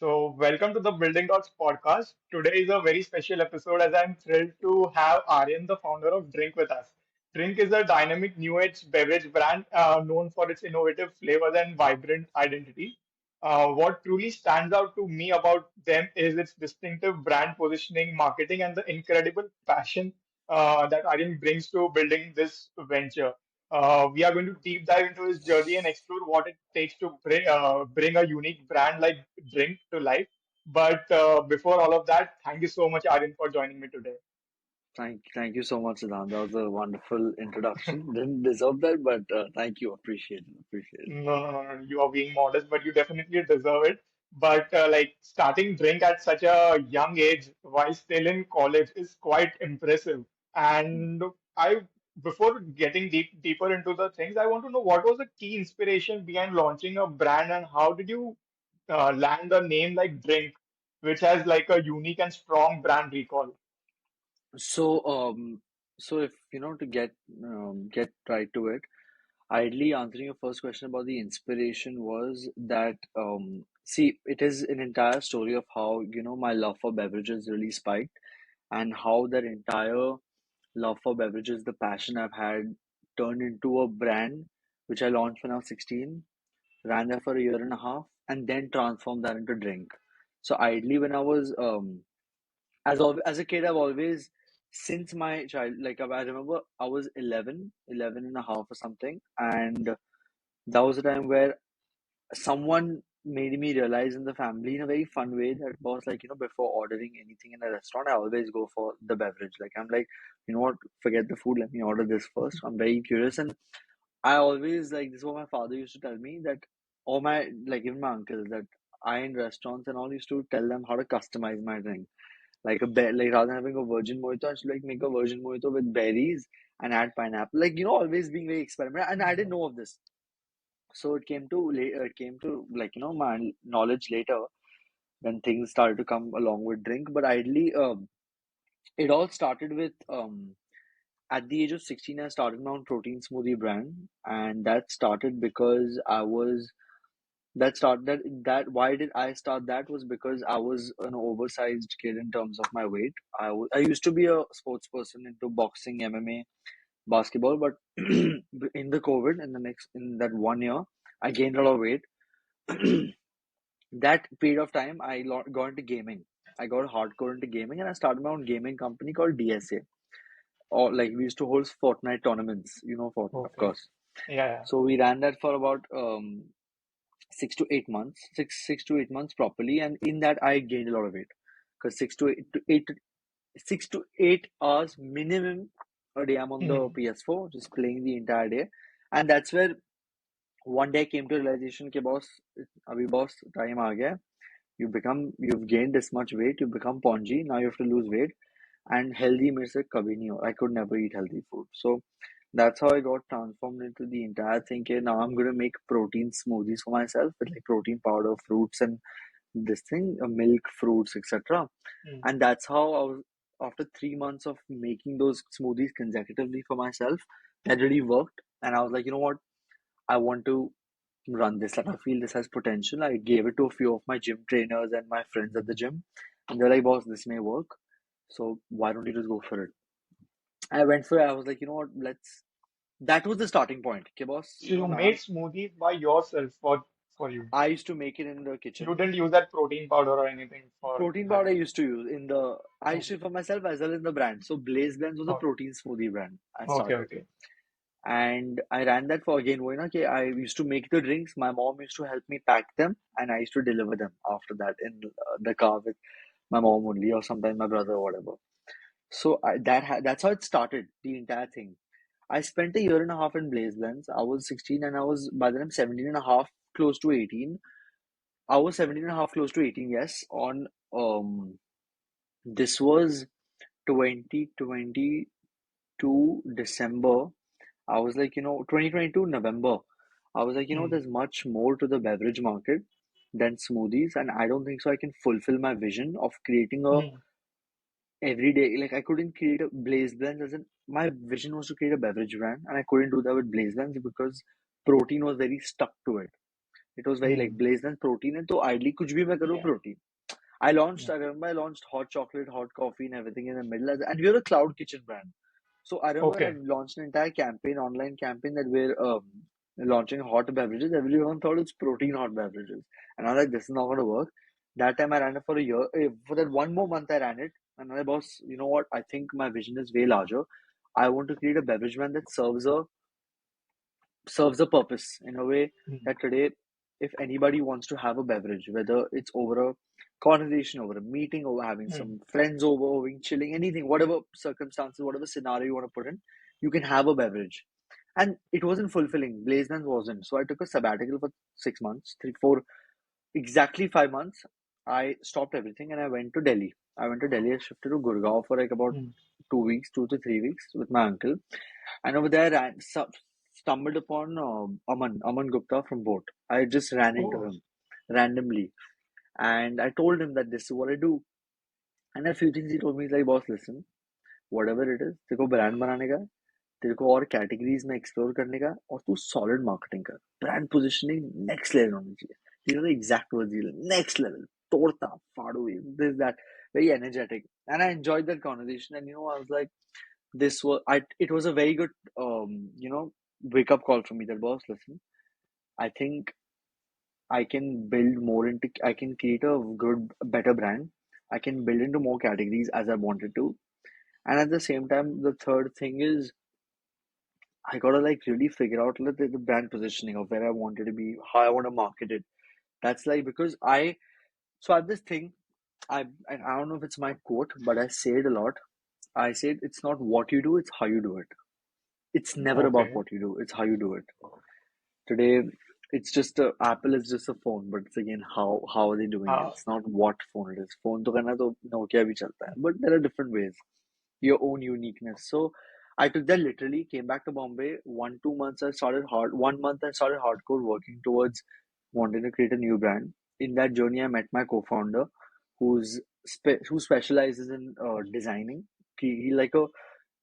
Welcome to the Building Dots podcast. Today is a very special episode as I'm thrilled to have Aryan, the founder of Drink, with us. Drink is a dynamic new age beverage brand known for its innovative flavors and vibrant identity. What truly stands out to me about them is its distinctive brand positioning, marketing, and the incredible passion that Aryan brings to building this venture. We are going to deep dive into his journey and explore what it takes to bring a unique brand like Drink to life. But before all of that, thank you so much, Aryan, for joining me today. Thank you so much, Siddhant. That was a wonderful introduction. Didn't deserve that, but thank you. Appreciate it. Appreciate it. No, you are being modest, but you definitely deserve it. But like starting Drink at such a young age while still in college is quite impressive. And I, before getting deeper into the things, I want to know what was the key inspiration behind launching a brand and how did you land a name like Drink, which has like a unique and strong brand recall? So, if to get right to it, ideally answering your first question about the inspiration was that see, it is an entire story of how my love for beverages really spiked, and how that entire love for beverages, the passion I've had, turned into a brand which I launched when I was 16, ran there for a year and a half, and then transformed that into Drink. So ideally, when I was as a kid, I've always, since my child, like I remember I was 11 and a half or something, and that was a time where someone made me realize in the family in a very fun way that was like, before ordering anything in a restaurant, I always go for the beverage. Like I'm like, you know what, forget the food, let me order this first. I'm very curious, and I always like this is what my father used to tell me, that all my, like even my uncles, that I in restaurants and all used to tell them how to customize my drink. Like like rather than having a virgin mojito, I should like make a virgin mojito with berries and add pineapple. Like always being very experimental. And I didn't know of this, so it came to like my knowledge later when things started to come along with Drink. But ideally, it all started with at the age of 16, I started my own protein smoothie brand, and that started because I was that start that why did I start that was because I was an oversized kid in terms of my weight. I used to be a sports person into boxing, MMA, basketball, but in the COVID, in that 1 year, I gained a lot of weight. That period of time, got into gaming. I got hardcore into gaming, and I started my own gaming company called DSA. Or like we used to hold Fortnite tournaments, Fortnite, of Okay. course. Yeah, So we ran that for about 6 to 8 months, 6 to 8 months properly, and in that I gained a lot of weight because 6 to 8 hours minimum a day I'm on yeah. the PS4 just playing the entire day, and that's where one day I came to realization कि boss, अभी boss time आ गया, you've gained this much weight, you've become pongy, now you have to lose weight, and healthy मेरे से कभी नहीं हो, I could never eat healthy food. So that's how I got transformed into the entire thing. Okay, now I'm going to make protein smoothies for myself with like protein powder, fruits, and this thing, milk, fruits, etc. Mm. And that's how I was, after 3 months of making those smoothies consecutively for myself, that really worked. And I was like, you know what? I want to run this. Like, I feel this has potential. I gave it to a few of my gym trainers and my friends at the gym. And they're like, boss, this may work. So why don't you just go for it? I went for it. I was like, you know what? That was the starting point. Okay, boss, So you now made smoothies by yourself for you. I used to make it in the You kitchen. didn't use that protein powder or anything for Protein powder I having. used to use I used to Okay. for myself as well in the brand. So Blazeblends was a Oh, protein smoothie brand I okay, started. okay. And I ran that for again, okay, I used to make the drinks. My mom used to help me pack them, and I used to deliver them after that in the car with my mom only, or sometimes my brother or whatever. So that's how it started, the entire thing. I spent a year and a half in Blazeblends. I was 16 and I was by then I'm 17 and a half, close to 18. I was 17 and a half, close to 18, yes. This was 2022 December. I was like, 2022 November. I was like, Mm. there's much more to the beverage market than smoothies, and I don't think so I can fulfill my vision of creating a Mm. everyday, like I couldn't create a Blaze Blends as in my vision was to create a beverage brand, and I couldn't do that with Blaze Blends because protein was very stuck to it. It was very like Hmm. Blazeblends protein है तो ideally कुछ भी मैं करूँ Yeah. protein. I launched, Yeah. I remember I launched hot chocolate, hot coffee, and everything in the middle. And we were a cloud kitchen brand. So I remember I Okay. launched an entire campaign, online campaign that we're launching hot beverages. Everyone thought it's protein hot beverages. And I was like, this is not going to work. That time I ran it for a year. For that one more month, I ran it. And my boss, you know what? I think my vision is way larger. I want to create a beverage brand that serves a purpose in a way Hmm. that today, if anybody wants to have a beverage, whether it's over a conversation, over a meeting, over having Hmm. some friends over, over chilling, anything, whatever circumstances, whatever scenario you want to put in, you can have a beverage. And it wasn't fulfilling. Blazelands wasn't. So I took a sabbatical for 6 months, three, four, exactly 5 months. I stopped everything and I went to Delhi. I went to Delhi. I shifted to Gurgaon for like about Hmm. 2 weeks, 2 to 3 weeks with my uncle. And over there, I stumbled upon Aman Gupta from Boat. I just ran into Oh. him randomly, and I told him that this is what I do. And a few things he told me is like, boss, listen, whatever it is, तेरे को brand बनाने का है, तेरे को और categories में explore करने का है, और तू solid marketing कर. Brand positioning next level होनी चाहिए. These are the exact words. Next level. तोड़ता, फाड़ू, this that. Very energetic, and I enjoyed that conversation. And I was like, it was a very good wake up call for me that, boss, listen, I think I can build more into I can create a good better brand. I can build into more categories as I wanted to. And at the same time, the third thing is I gotta like really figure out like the brand positioning of where I wanted to be, how I want to market it. That's like because I have this thing. And I don't know if it's my quote, but I say it a lot. I said it's not what you do, it's how you do it. It's never about Okay. what you do, it's how you do it. Today, it's just a Apple is just a phone, but it's again how are they doing it? Uh, It's not what phone it is. Phone to करना तो Nokia भी चलता है, but there are different ways. Your own uniqueness. So I took that literally. Came back to Bombay. 1 2 months I started hard. 1 month I started hardcore working towards wanting to create a new brand. In that journey, I met my co-founder, who specializes in designing. He like a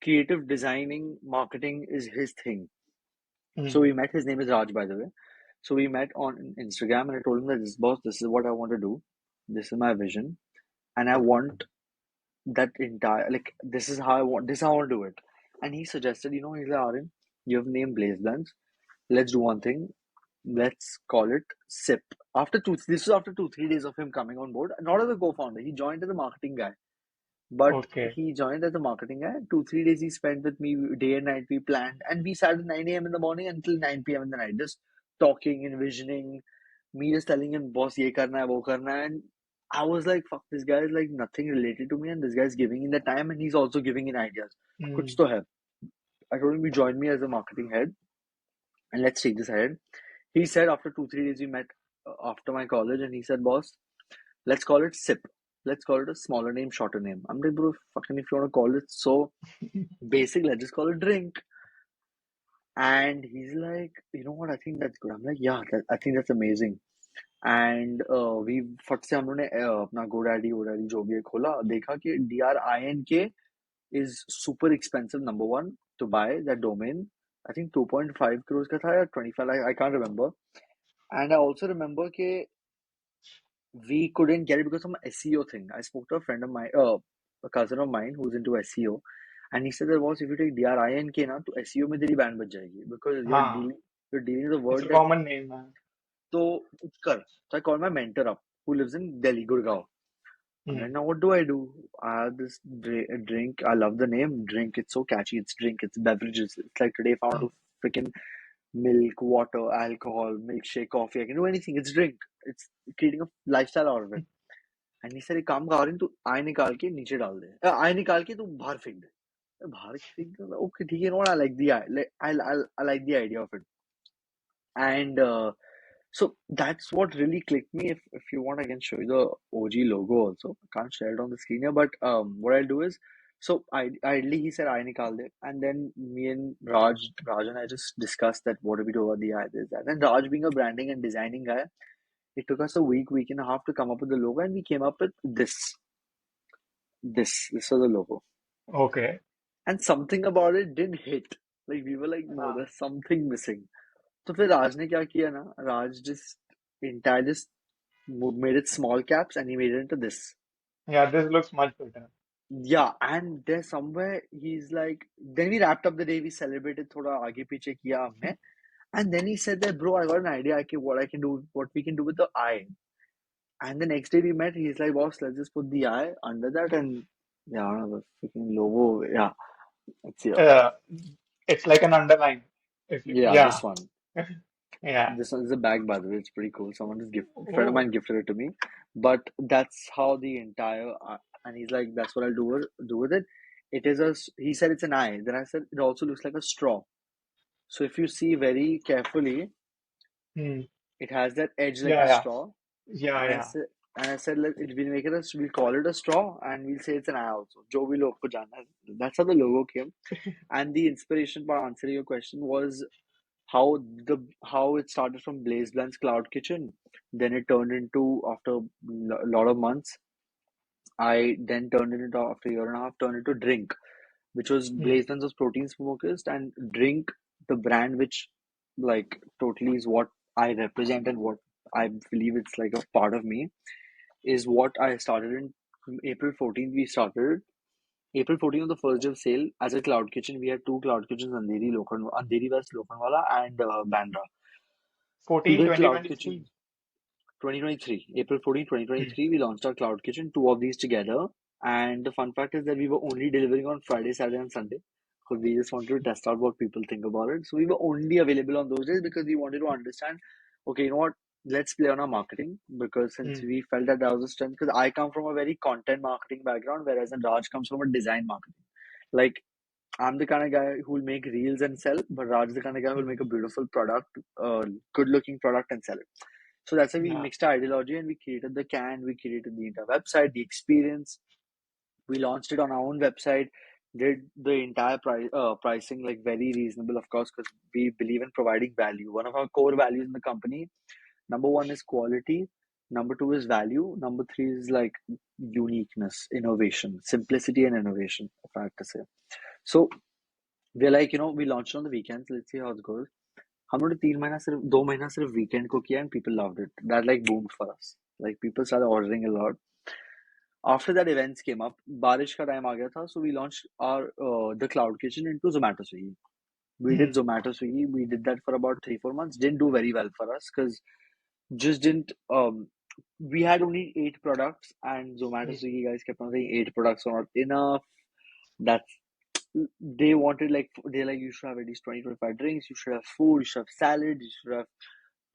creative designing marketing is his thing. So hmm. we met. His name is Raj, by the way. So we met on Instagram, and I told him that this boss, this is what I want to do. This is my vision, and I want that entire like this is how I want. This is how I want to do it. And he suggested, he's like, Aryan, you have named Blazeblends. Let's do one thing. Let's call it SIP. This was after 2 3 days of him coming on board. Not as a co-founder. He joined as a marketing guy. But Okay. he joined as a marketing guy. 2 3 days he spent with me day and night. We planned, and we sat at 9 a.m. in the morning until 9 p.m. in the night, just talking, envisioning. Me just telling him, boss, ye karna hai, wo karna hai. And I was like, fuck, this guy is like nothing related to me, and this guy is giving in the time, and he's also giving in ideas. Kuch Hmm. to hai. I told him, you join me as a marketing head, and let's take this ahead. He said after 2 3 days we met after my college, and he said, boss, let's call it SIP. Let's call it a smaller name, shorter name. I'm like, bro, fucking if you want to call it so basic, let's just call it drink. And he's like, you know what? I think that's good. I'm like, yeah, I think that's amazing. And we फट से हम लोगों ने अपना GoDaddy जो भी है खोला देखा कि DRINK is super expensive number one to buy that domain. I think 2.5 crores का था या 25 I can't remember. And I also remember कि we couldn't get it because of an SEO thing. I spoke to a friend of mine, a cousin of mine who's into SEO, and he said that was if you take DRINK ना तो SEO में तेरी ban बच जाएगी because हाँ. you're dealing with a It's word a that common name, man. तो कुछ कर. So I called my mentor up who lives in Delhi, Gurgaon. I'm like, Hmm. now what do I do? I have this drink. I love the name drink. It's so catchy. It's drink. It's beverages. It's like today if I want Hmm. to freaking milk, water, alcohol, milkshake, coffee, I can do anything. It's drink. It's creating a lifestyle out of it. And he said, एक काम कर तू आय निकाल के नीचे डाल दे आय निकाल के तू बाहर फेंक दे बाहर फेंक दे ओके ठीक है no I like the I like the idea of it and so that's what really clicked me if you want I can show you the OG logo also I can't share it on the screen here but what I'll do is so ideally he said I nikal de and then me and Raj and I just discussed that what do we do about the ideas that and Raj being a branding and designing guy it took us a week and a half to come up with the logo and we came up with this was the logo Okay. and something about it didn't hit like we were like no हाँ. there's something missing तो फिर राज ने क्या किया ना राज just entirely made it small caps and he made it into this. Yeah, this looks much better. Yeah, and there's somewhere he's like, then we wrapped up the day, we celebrated, thoda aage piche kiya humne, and then he said that, bro, I got an idea, what I can do, what we can do with the eye. And the next day we met, he's like, boss, let's just put the eye under that, and yeah, the freaking logo, yeah, it's here. Uh, it's like an underline. If you, Yeah, yeah, this one. yeah. This one is a bag, by the way. It's pretty cool. Someone just friend of Oh, mine gifted it to me. But that's how the entire and he's like, that's what I'll do with it. It is he said it's an eye. Then I said it also looks like a straw. So if you see very carefully, hmm. it has that edge like Yeah, a yeah, straw. yeah, And yeah. I said we'll make it we'll call it a straw and we'll say it's an eye also. Jo bhi log ko jana hai. That's how the logo came. And the inspiration for answering your question was how it started from Blazeblends Cloud Kitchen. Then it turned into, after a lot of months, I then turned it into, after a year and a half, turned into Drink, which was Hmm. Blazeblends was protein focused, and Drink, the brand which like totally is what I represent and what I believe it's like a part of me, is what I started in April 14th. We started April 14th on the first day of sale as a cloud kitchen. We had two cloud kitchens, Andheri West, Lokhandwala, and Bandra. We 14, did twenty cloud twenty kitchen three. 2023, April 14, Hmm. 2023. We launched our cloud kitchen, two of these together. And the fun fact is that we were only delivering on Friday, Saturday, and Sunday because we just wanted to test out what people think about it. So we were only available on those days because we wanted to understand, okay, you know what? Let's play on our marketing, because since Hmm. we felt that that was a strength, because I come from a very content marketing background, whereas Raj comes from a design marketing. Like, I'm the kind of guy who will make reels and sell, but Raj is the kind of guy who will Hmm. make a beautiful product, good looking product, and sell it. So that's why we Yeah. mixed our ideology and we created the can, we created the entire website, the experience. We launched it on our own website, did the entire pricing like very reasonable, of course, because we believe in providing value. One of our core values in the company, number one is quality, number two is value, number three is like uniqueness, innovation, simplicity, and innovation, if I have to say. So we're like, we launched on the weekends. Let's see how it goes. हमने 3 महीना सिर्फ 2 महीना सिर्फ weekend को किया and people loved it. That like boomed for us. Like people started ordering a lot. After that, events came up. बारिश का time आ गया था, so we launched our the cloud kitchen into Zomato Swiggy. We did Hmm. Zomato Swiggy. We did that for about 3-4 months. Didn't do very well for us because just didn't. We had only 8 products, and Zomato Hmm. Swiggy guys kept on saying 8 products are not enough. That's they wanted like they're like, you should have at least 20-25 drinks, you should have food, you should have salad, you should have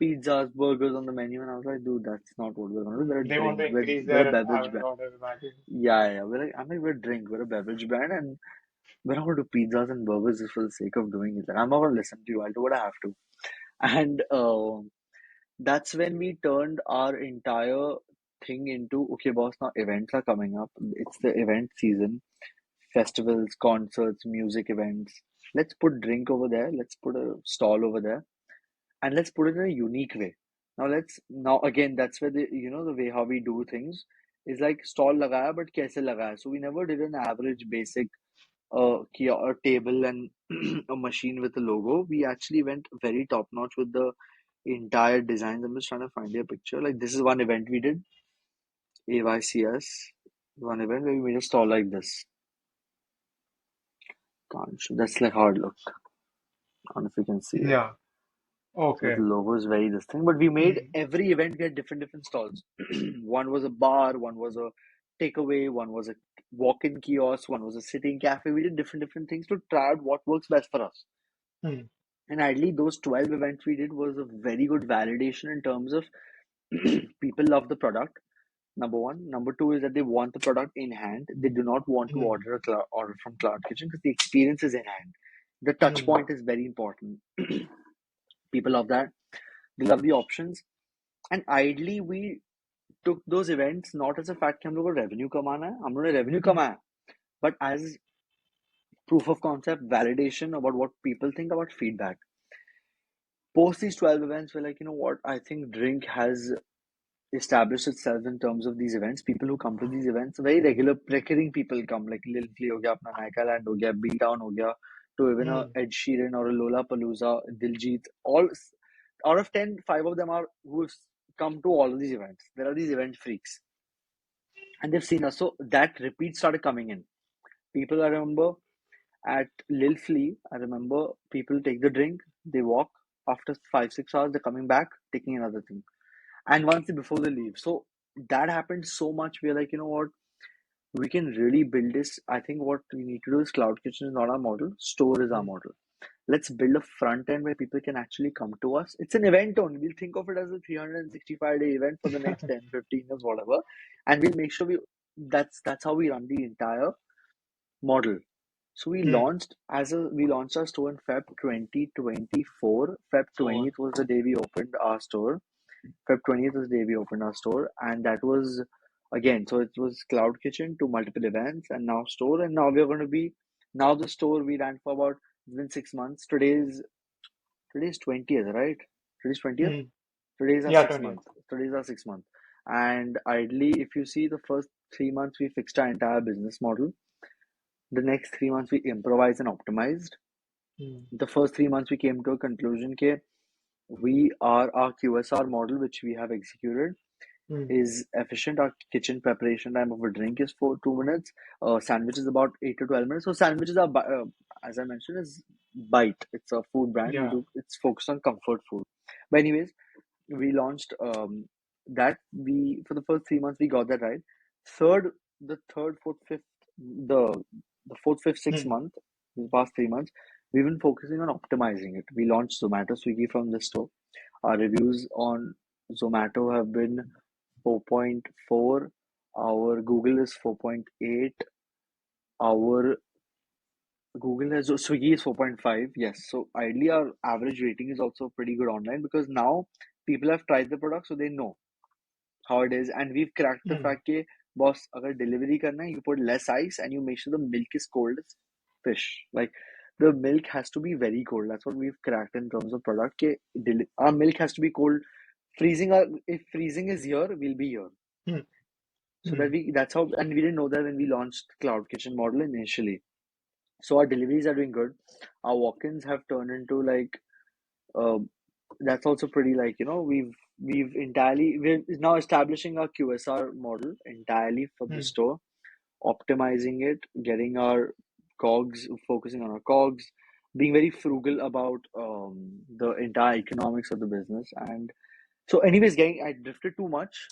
pizzas, burgers on the menu. And I was like, dude, that's not what we're gonna do. We're a They want to drink, increase we're a their beverage average brand. order value. Yeah, yeah. I'm like, we're a drink, we're a beverage brand, and we're not gonna do pizzas and burgers just for the sake of doing it. Like, I'm not gonna listen to you, I'll do what I have to. And that's when we turned our entire thing into, okay, boss, now events are coming up. It's the event season, festivals, concerts, music events. Let's put drink over there. Let's put a stall over there, and let's put it in a unique way. Now again, that's where the way how we do things is like stall lagaya, but kaise lagaya. So we never did an average basic a table and a machine with a logo. We actually went very top notch with the entire designs. I'm just trying to find a picture. Like this is one event we did, AYCS, one event where we made a stall like this. Can't show. That's like hard look. I don't know if you can see it. Yeah. So the Okay. logo is very this thing. But we made Hmm. every event, we had different stalls. One was a bar, one was a takeaway, one was a walk-in kiosk, one was a sitting cafe. We did different things to try out what works best for us. Hmm. And ideally, those 12 events we did was a very good validation in terms of people love the product. Number one. Number two is that they want the product in hand. They do not want to Hmm. order from Cloud Kitchen because the experience is in hand. The touch Hmm. point is very important. People love that. They love the options. And ideally, we took those events not as a fact कि हम लोग को revenue कमाना है, हम लोगों ने revenue कमाया, but as proof of concept, validation about what people think, about feedback. Post these 12 events, we're like, you know what? I think Drink has established itself in terms of these events. People who come to these events, very regular, recurring people come, like Lil Flea हो गया, अपना Nykaa Land हो गया, B Town हो गया, to even a Hmm. Ed Sheeran or a Lollapalooza, Diljit. All out of 10, 5 of them are who come to all of these events. There are these event freaks, and they've seen us. So that repeat started coming in. People, I remember at Lil Flea, I remember people take the drink, they walk. After 5 6 hours, they're coming back, taking another thing, and once before they leave. So that happened so much. We're like, you know what? We can really build this. I think what we need to do is cloud kitchen is not our model, store is our mm, model. Let's build a front end where people can actually come to us. It's an event only. We'll think of it as a 365-day event for the next 10 15 years, whatever. And we'll make sure that's how we run the entire model. So mm. we launched our store in Feb 2024. Feb So, 20th was the day we opened our store. Feb 20th was the day we opened our store, and that was again. So it was cloud kitchen to multiple events, and now store, and now we're going to be now the store we ran for about within 6 months. Today's 20th, right? Today's 20th. mm. Today's our Yeah, six 20th. month. Today's our 6 month, and ideally, if you see the first 3 months, we fixed our entire business model. The next 3 months, we improvised and optimized. Mm, The first 3 months, we came to a conclusion that we are our QSR model, which we have executed, mm, is efficient. Our kitchen preparation time of a drink is for 2 minutes. Sandwich is about 8 to 12 minutes. So sandwiches are, as I mentioned, is Bite. It's a food brand. We yeah. do. It's focused on comfort food. But anyways, we launched that we for the first 3 months we got that right. Third, the third, fourth, fifth, the fourth, fifth, sixth Mm, month, the past 3 months, we've been focusing on optimizing it. We launched Zomato, Swiggy from the store. Our reviews on Zomato have been 4.4. Our Google is 4.8. Our Google has Swiggy is 4.5. Yes. So ideally, our average rating is also pretty good online because now people have tried the product, so they know how it is. And we've cracked the mm, fact that, boss, agar delivery karna hai, you put less ice and you make sure the milk is cold as fish. Like the milk has to be very cold. That's what we've cracked in terms of product. Our milk has to be cold. If freezing is here, we'll be here. mm, So that mm, that's how, and we didn't know that when we launched Cloud Kitchen model initially. So our deliveries are doing good. Our walk-ins have turned into like, uh, that's also pretty like, we're now establishing our QSR model entirely for the mm. store, optimizing it, getting our cogs, focusing on our cogs, being very frugal about the entire economics of the business. And so anyways, gang, I drifted too much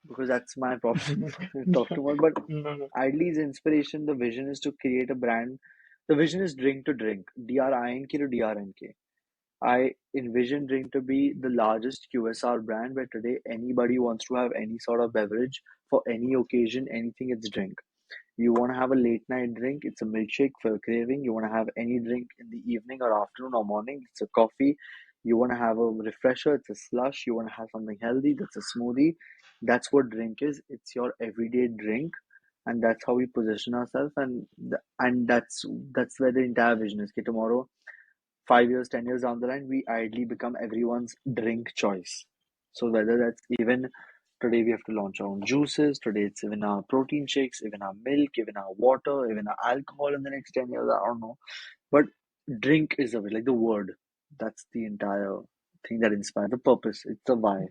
because that's my problem. Talk too much, but No, no. Idly's inspiration, the vision is to create a brand. The vision is drink to drink, DRINK to DRNK. I envision Drink to be the largest QSR brand where today anybody wants to have any sort of beverage for any occasion, anything, it's drink. You want to have a late night drink, it's a milkshake for craving. You want to have any drink in the evening or afternoon or morning, it's a coffee. You want to have a refresher, it's a slush. You want to have something healthy, that's a smoothie. That's what drink is. It's your everyday drink, and that's how we position ourselves. And that's where the entire vision is. Okay, tomorrow, 5 years, 10 years down the line, we ideally become everyone's drink choice. So whether that's even today we have to launch our own juices, today it's even our protein shakes, even our milk, even our water, even our alcohol in the next 10 years, I don't know. But drink is a like the word. That's the entire thing that inspires the purpose. It's the why.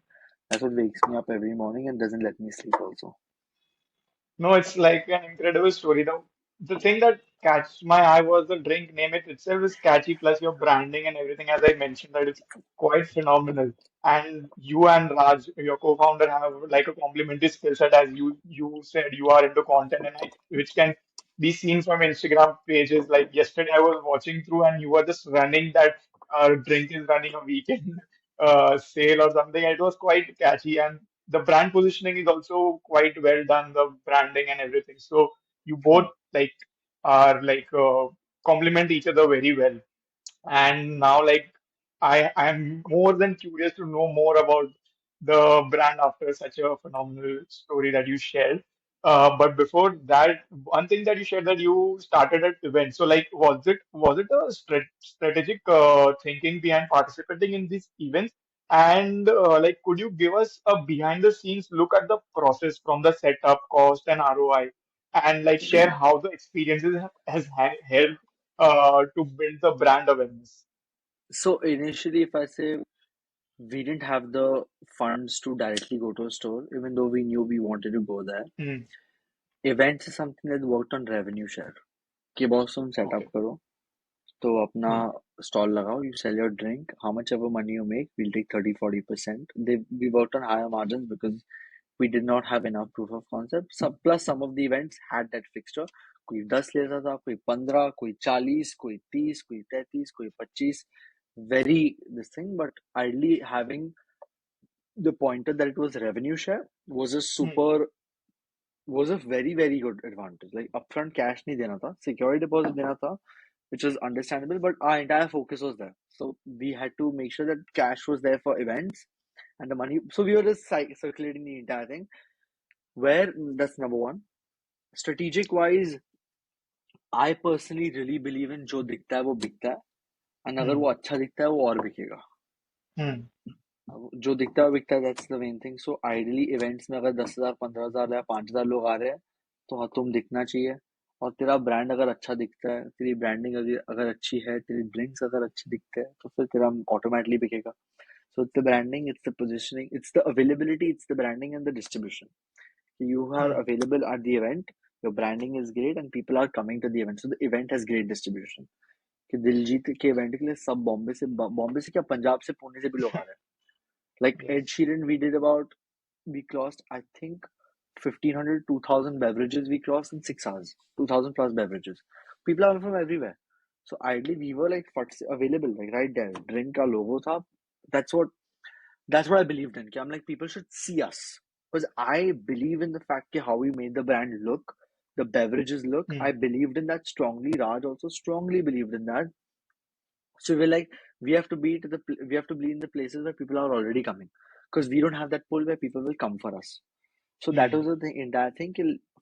That's what wakes me up every morning and doesn't let me sleep also. No, it's like an incredible story. The thing that catches my eye was the drink name it itself is catchy, plus your branding and everything, as I mentioned, that is quite phenomenal. And you and Raj, your co-founder, have like a complementary skill set, as you said you are into content and which can be seen from Instagram pages. Like yesterday, I was watching through, and you were just running that drink is running a weekend sale or something. It was quite catchy, and the brand positioning is also quite well done, the branding and everything. So you both like are like complement each other very well. And now, like, I am more than curious to know more about the brand after such a phenomenal story that you shared. But before that, one thing that you shared that you started at events. So, like, was it a strategic thinking behind participating in these events? And like, could you give us a behind the scenes look at the process from the setup, cost, and ROI, and like share how the experiences has helped to build the brand awareness? So initially, if I say we didn't have the funds to directly go to a store, even though we knew we wanted to go there. Hmm. Events is something that worked on revenue share. कि boss तुम setup Okay. करो तो अपना Hmm. Stall लगाओ, you sell your drink, how much ever money you make, we'll take 30-40%. We worked on higher margins because we did not have enough proof of concept. Plus some of the events had that fixture. कोई 10 लेता था, कोई 15, कोई 40, कोई 30, कोई 33, कोई 25. Very this thing, but ideally having the pointer that it was revenue share Hmm. was a very very good advantage. Like upfront cash नहीं देना था, security deposit देना था, which was understandable, but our entire focus was there. So we had to make sure that cash was there for events and the money. So we were just circulating the entire thing. Where that's number one. Strategic wise, I personally really believe in जो दिखता है वो बिकता है, and अगर Hmm. वो अच्छा दिखता है वो और बिकेगा. Hmm. जो दिखता है वो बिकता है, that's the main thing. So ideally events में अगर 10,000 15,000 या 5,000 लोग आ रहे हैं तो हाँ तुम दिखना चाहिए. और तेरा ब्रांड अगर अच्छा दिखता है, तेरी ब्रांडिंग अगर अच्छी है, तेरी ड्रिंक्स अगर अच्छी दिखते हैं तो फिर तेरा ऑटोमेटिकली बिकेगा. So it's the branding, it's the positioning, it's the availability, it's the branding and the distribution. You are Hmm. available at the event, your branding is great and people are coming to the event. So the event has great distribution. कि दिलजीत के event के लिए सब बॉम्बे से क्या पंजाब से पुणे से भी लोग आ रहे हैं. Like Ed Yes. Sheeran, we crossed, I think, 1,500, 2,000 beverages we crossed in 6 hours. 2,000 plus beverages. People are from everywhere. So ideally, we were like available, like right there. Drink का logo था. That's what that's what I believed in. I'm like, people should see us. Because I believe in the fact that how we made the brand look, the beverages look. I Hmm. believed in that strongly. Raj also strongly believed in that. So we're like, we have to be in the places where people are already coming. Because we don't have that pull where people will come for us. So that Hmm. was the entire thing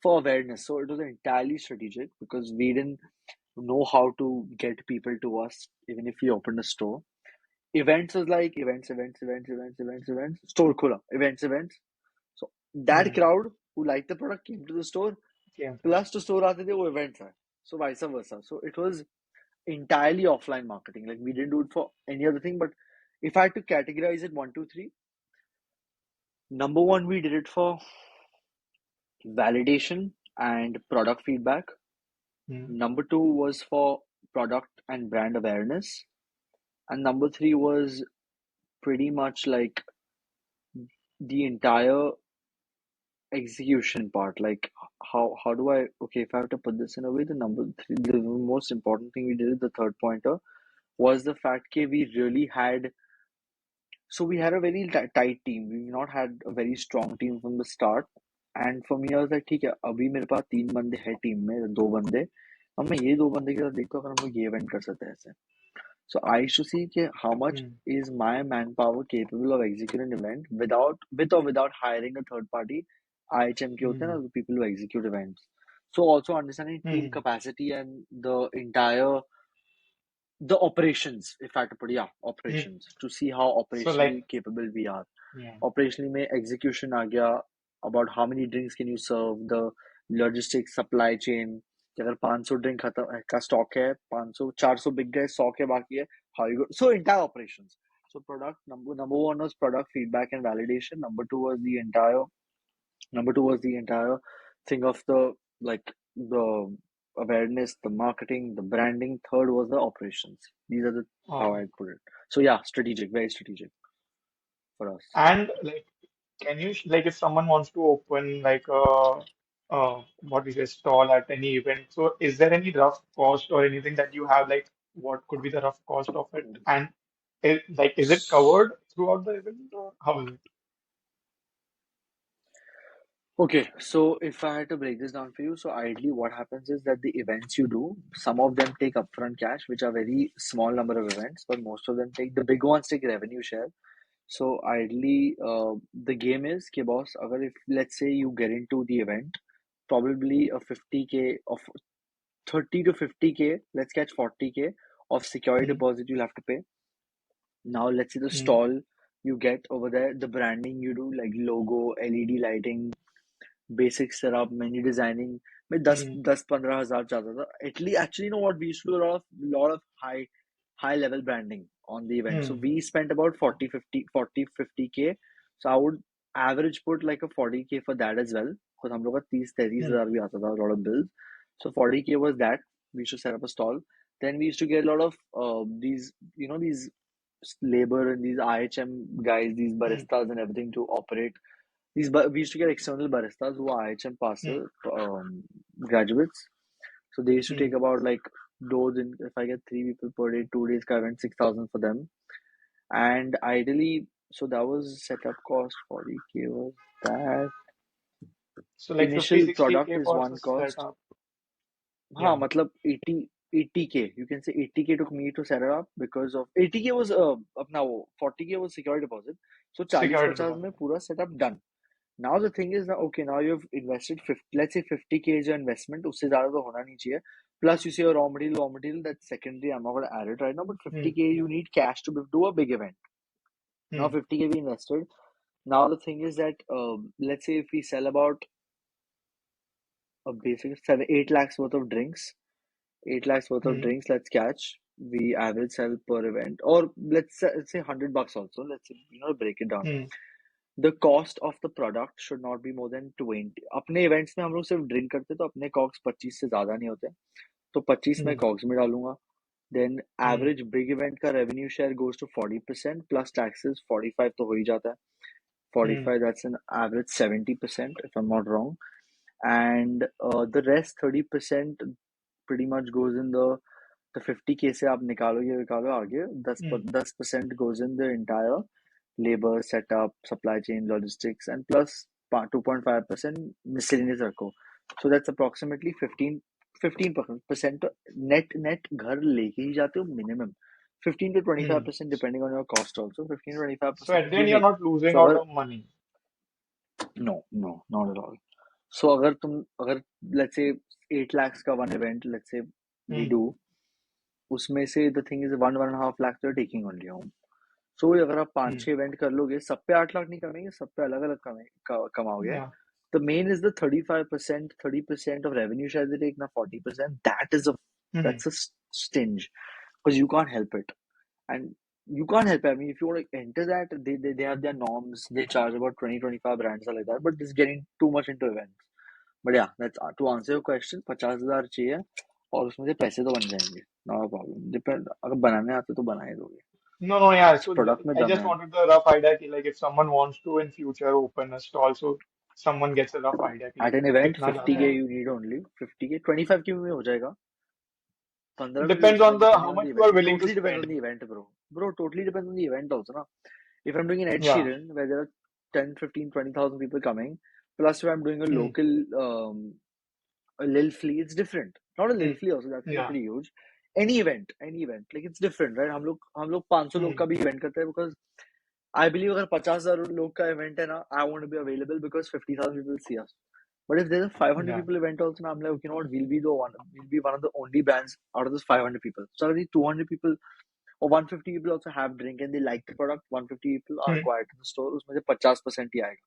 for awareness. So it was entirely strategic because we didn't know how to get people to us, even if we opened a store. Events was like events. Store khula, events. So that Hmm. crowd who liked the product came to the store. Same thing. Plus to store aate the wo events hai. So vice versa. So it was entirely offline marketing. Like we didn't do it for any other thing. But if I had to categorize it one, two, three, number one, we did it for validation and product feedback. Hmm. Number two was for product and brand awareness. And number three was pretty much like the entire execution part. Like how do I okay, if I have to put this in a way, the number three, the most important thing we did, the third pointer, was the fact that we had a very tight team. We've not had a very strong team from the start. And for me, I was like, ठीक है, अभी मेरे पास 3 बंदे हैं team में, 2 बंदे. अब मैं ये 2 बंदे के साथ देखता हूँ अगर हम लोग ये इवेंट कर सकते हैं ऐसे. So I used to see कि how much Hmm. is my manpower capable of executing an event with or without hiring a third party IHM के होते हैं Hmm. ना, the people who execute events. So also understanding team Hmm. capacity and the operations, if I had to put, yeah, Hmm. operations, to see how So like, operationally capable we are. yeah. Operationally में execution आ गया, about how many drinks can you serve, the logistics, supply chain, कि अगर 500 drink खत्म का stock है, 500 400 बिक गए, 100 के बाकी है, how you go, so entire operations. So product number one was product feedback and validation. Number two was the entire thing of the, like, the awareness, the marketing, the branding. Third was the operations. These are the how Okay. I put it. So yeah, strategic, very strategic for us. And like, can you like if someone wants to open like what we say stall at any event, so is there any rough cost or anything that you have like what could be the rough cost of it? And is it covered throughout the event or how is it? Okay, so if I had to break this down for you, so ideally what happens is that the events you do, some of them take upfront cash, which are very small number of events, but most of them take, the big ones take revenue share. So ideally, the game is कि boss, अगर if let's say you get into the event, probably a 50K of 30 to 50K, let's catch 40K of security Hmm. deposit you'll have to pay. Now let's say the Hmm. stall you get over there, the branding you do, like logo, LED lighting, basic setup, menu designing, में 10 Hmm. 10 15 हजार जाता था. At least, actually, you know what, we used to do a lot of high level branding on the event. So Hmm. we spent about 40 50 So I would average put like a 40K for that as well. Because हम लोग का 30 33 हजार Hmm. भी आता था, a lot of bills. So 40K was that. We used to set up a stall. Then we used to get a lot of these, these labor and these IHM guys, these Hmm. baristas and everything to operate. We used to get external baristas who are IHM Hmm. passer graduates. So they used to take Hmm. about like those in, if I get 3 people per day, 2 days, I went 6,000 for them. And ideally, so that was setup cost 40K was that. So like 50, Initial 60K product is for one cost. setup. हाँ Yeah. मतलब 80K. You can say 80K took me to set it up because of 80K was अपना वो 40K was security deposit. So 40 Security 50 deposit. में पूरा setup done. Now the thing is that okay, now you've invested 50, let's say 50K is your investment. उससे ज़्यादा तो होना नहीं चाहिए. Plus you say your raw material that's secondary. I'm not going to add it right now, but Hmm. 50K you need cash to do a big event. Now Hmm. 50K we invested. Now the thing is that let's say if we sell about a basic 7 8 lakhs worth of drinks, 8 lakhs worth of Hmm. drinks, let's catch. We average sell per event, or let's say $100 also. Let's say, break it down. Hmm. The cost of the product should not be more than 20. अपने events में हम लोग सिर्फ drink करते तो अपने cogs 25 से ज़्यादा नहीं होते, तो 25 मैं Hmm. cogs में डालूंगा. Then Hmm. average big event का revenue share goes to 40% plus taxes. 45 तो हो ही जाता है. Hmm. 45, that's an average 70% if I'm not wrong. And the rest 30% pretty much goes in the 50K से आप निकालो ये निकालो आगे 10 Hmm. 10% goes in the entire labor setup, supply chain, logistics, and plus 2.5% miscellaneous रखो. So that's approximately 15% net घर लेके ही जाते हो minimum. 15 to Hmm. 25% depending on your cost also. 15 to So at 25% the you end, you're make. not losing So out अगर on money. no, not at all. So अगर let's say 8 lakhs का one event, let's say we Hmm. do, उसमें से the thing is 1.5 lakhs you're taking only home. So अगर आप पांच Hmm. छह event कर लोगे, सब पे 8 लाख नहीं कमाएंगे, सब पे अलग अलग कमाओगे. Yeah. The main is the 35%, 30% of revenue share they take, now 40%. Hmm. That's a stinge because you can't help it. And you can't help it. I mean, if you want to enter that, they have their norms. They charge about 20 25 brands or like that, but it's getting too much into events. But yeah, that's to answer your question, 50,000 चाहिए और उसमें से पैसे तो बन जाएंगे. No problem. Depend, अगर बनाने आते तो बना ही दोगे. No, no, yeah. So product में I दम just है. wanted the rough idea कि like if someone wants to in future open a stall, so someone gets a rough idea कि At like an event कितना जाता 50K है. you need only 50K 25K में हो जाएगा. 15 भी हो Depends सकता on है the depending how on much the you are event. It willing to totally depends on spend. the event, bro. Totally depends on the event also na. If I'm doing an Ed Yeah. Sheeran where there are 10 15 20,000 people coming, plus if I'm doing a Hmm. local a Lil Flea, it's different. Not a Lil Hmm. Flea also, that's gonna be Yeah. pretty huge. Any event, like it's different, right? हम लोग 500 लोग Hmm. का भी event करते हैं because I believe अगर 50,000 लोग का event है ना, I want to be available because 50,000 people see us. But if there's a 500 Yeah. people event also, I'm like, okay, you know what, we'll be one of the only brands out of those 500 people. So already 200 people or 150 people also have drink and they like the product. 150 people are Hmm. quiet in the store. उसमें से 50% ही आएगा.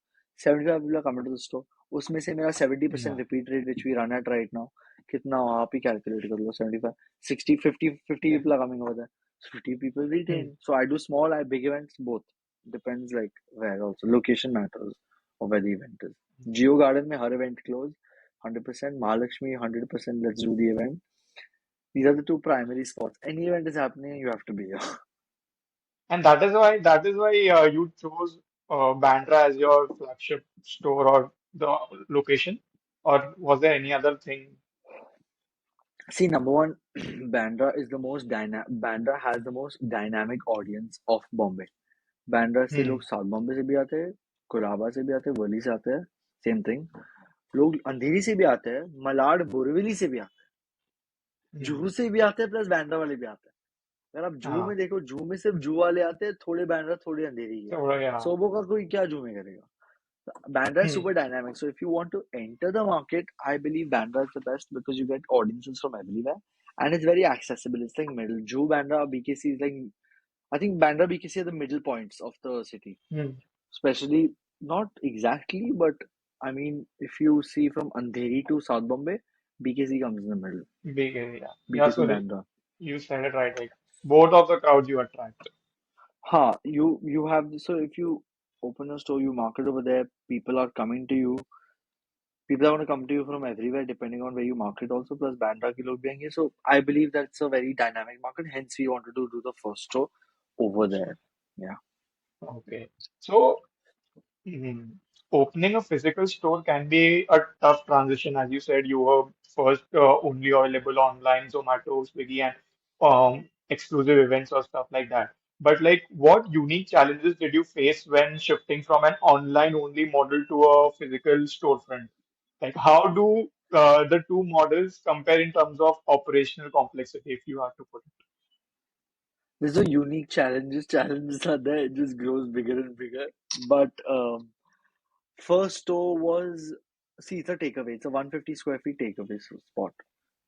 75 people are coming to the store. उसमें से मेरा 70% Yeah. repeat rate which we run at right now. कितना आप ही calculate कर लो. 75, 60, 50 Yeah. people are coming over there. So 50 people Hmm. retain. So I do small, I big events both. Depends like where also. Location matters of where the event is. Geo Garden में हर event close. 100%. Mahalakshmi 100%. Let's do the event. These are the two primary spots. Any event is happening, you have to be here. And that is why you chose Bandra as your flagship store or the location, or was there any other thing? See, number one, Bandra has the most dynamic audience of Bombay. Bandra से Hmm. लोग south Bombay से भी आते हैं, कोलाबा से भी आते हैं, वर्ली से आते हैं, सेम थिंग. लोग अंधेरी से भी आते हैं, मलाड बोरीवली से भी आते हैं, Hmm. जुहू से भी आते हैं, प्लस बांद्रा वाले भी आते हैं. अगर आप जुहू में Ah. देखो, जुहू में सिर्फ जुहू वाले आते हैं, थोड़े बांद्रा थोड़े अंधेरी के. So yeah. सोबो का कोई क्या जुहू में करेगा. Bandra is Hmm. super dynamic. So if you want to enter the market, I believe Bandra is the best because you get audiences from everywhere and it's very accessible. It's like middle. Juhu, Bandra, BKC is like, I think Bandra, BKC are the middle points of the city. Hmm. Especially, not exactly, but I mean, if you see from Andheri to South Bombay, BKC comes in the middle. Big area. Yeah. BKC, So Bandra. you said it right. Like. Both of the crowds you attract. You have, so if you open a store, you market over there, people are coming to you. People are going to come to you from everywhere, depending on where you market. Also, plus Bandra ke log bhi aayenge. So I believe that's a very dynamic market. Hence, we wanted to do the first store over there. Yeah. Okay. So, opening a physical store can be a tough transition. As you said, you were first only available online, Zomato, Swiggy, and exclusive events or stuff like that. But like, what unique challenges did you face when shifting from an online only model to a physical storefront? Like, how do the two models compare in terms of operational complexity, if you have to put There's a unique challenges. Challenges are there. It just grows bigger and bigger. But first store was, see, it's a takeaway. It's a 150 square feet takeaway spot.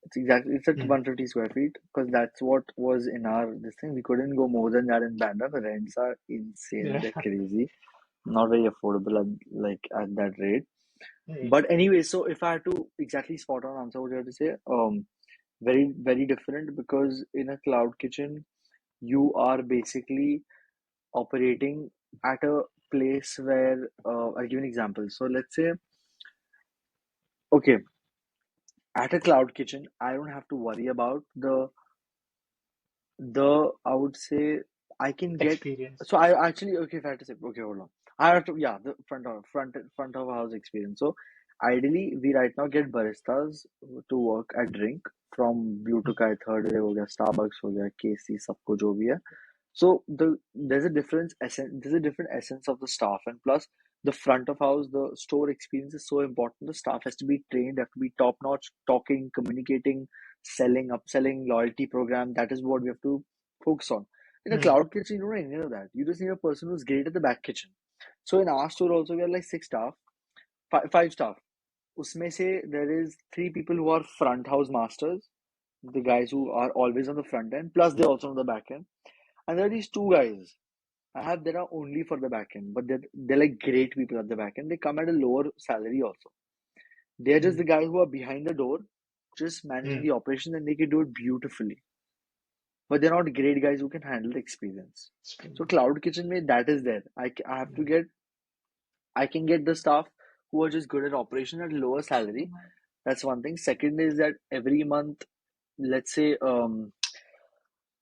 It's at it? 150 square feet because that's what was in our this thing. We couldn't go more than that in Bandra. The rents are insane. Yeah. They're crazy. Not very affordable at that rate. Hmm. But anyway, so if I had to exactly spot on answer what you have to say, very, very different because in a cloud kitchen, you are basically operating at a place where I'll give you an example. So let's say, okay, at a cloud kitchen, I don't have to worry about the I would say I can get. Experience. So I actually, okay, if I had to say, okay, hold on. I have to, yeah, the front of house experience. So ideally, we right now get baristas to work at Drink from Blue to Kai Third Wave हो गया, Starbucks हो गया, KC सबको जो भी है. So there's a different essence of the staff, and plus the front of house, the store experience is so important. The staff has to be trained, have to be top notch, talking, communicating, selling, upselling, loyalty program. That is what we have to focus on. In a Hmm. cloud kitchen, you don't need any of that. You just need a person who's great at the back kitchen. So in our store also, we are like six staff, five staff. Usme se there is three people who are front house masters, the guys who are always on the front end, plus they're also on the back end. And there are these two guys I have that are only for the back end, but they're like great people at the back end. They come at a lower salary also. They're just Hmm. the guys who are behind the door, just managing Hmm. the operation, and they can do it beautifully. But they're not great guys who can handle the experience. So cloud kitchen mein that is there. I have to Hmm. get I can get the staff who are just good at operation at lower salary. That's one thing. Second is that every month, let's say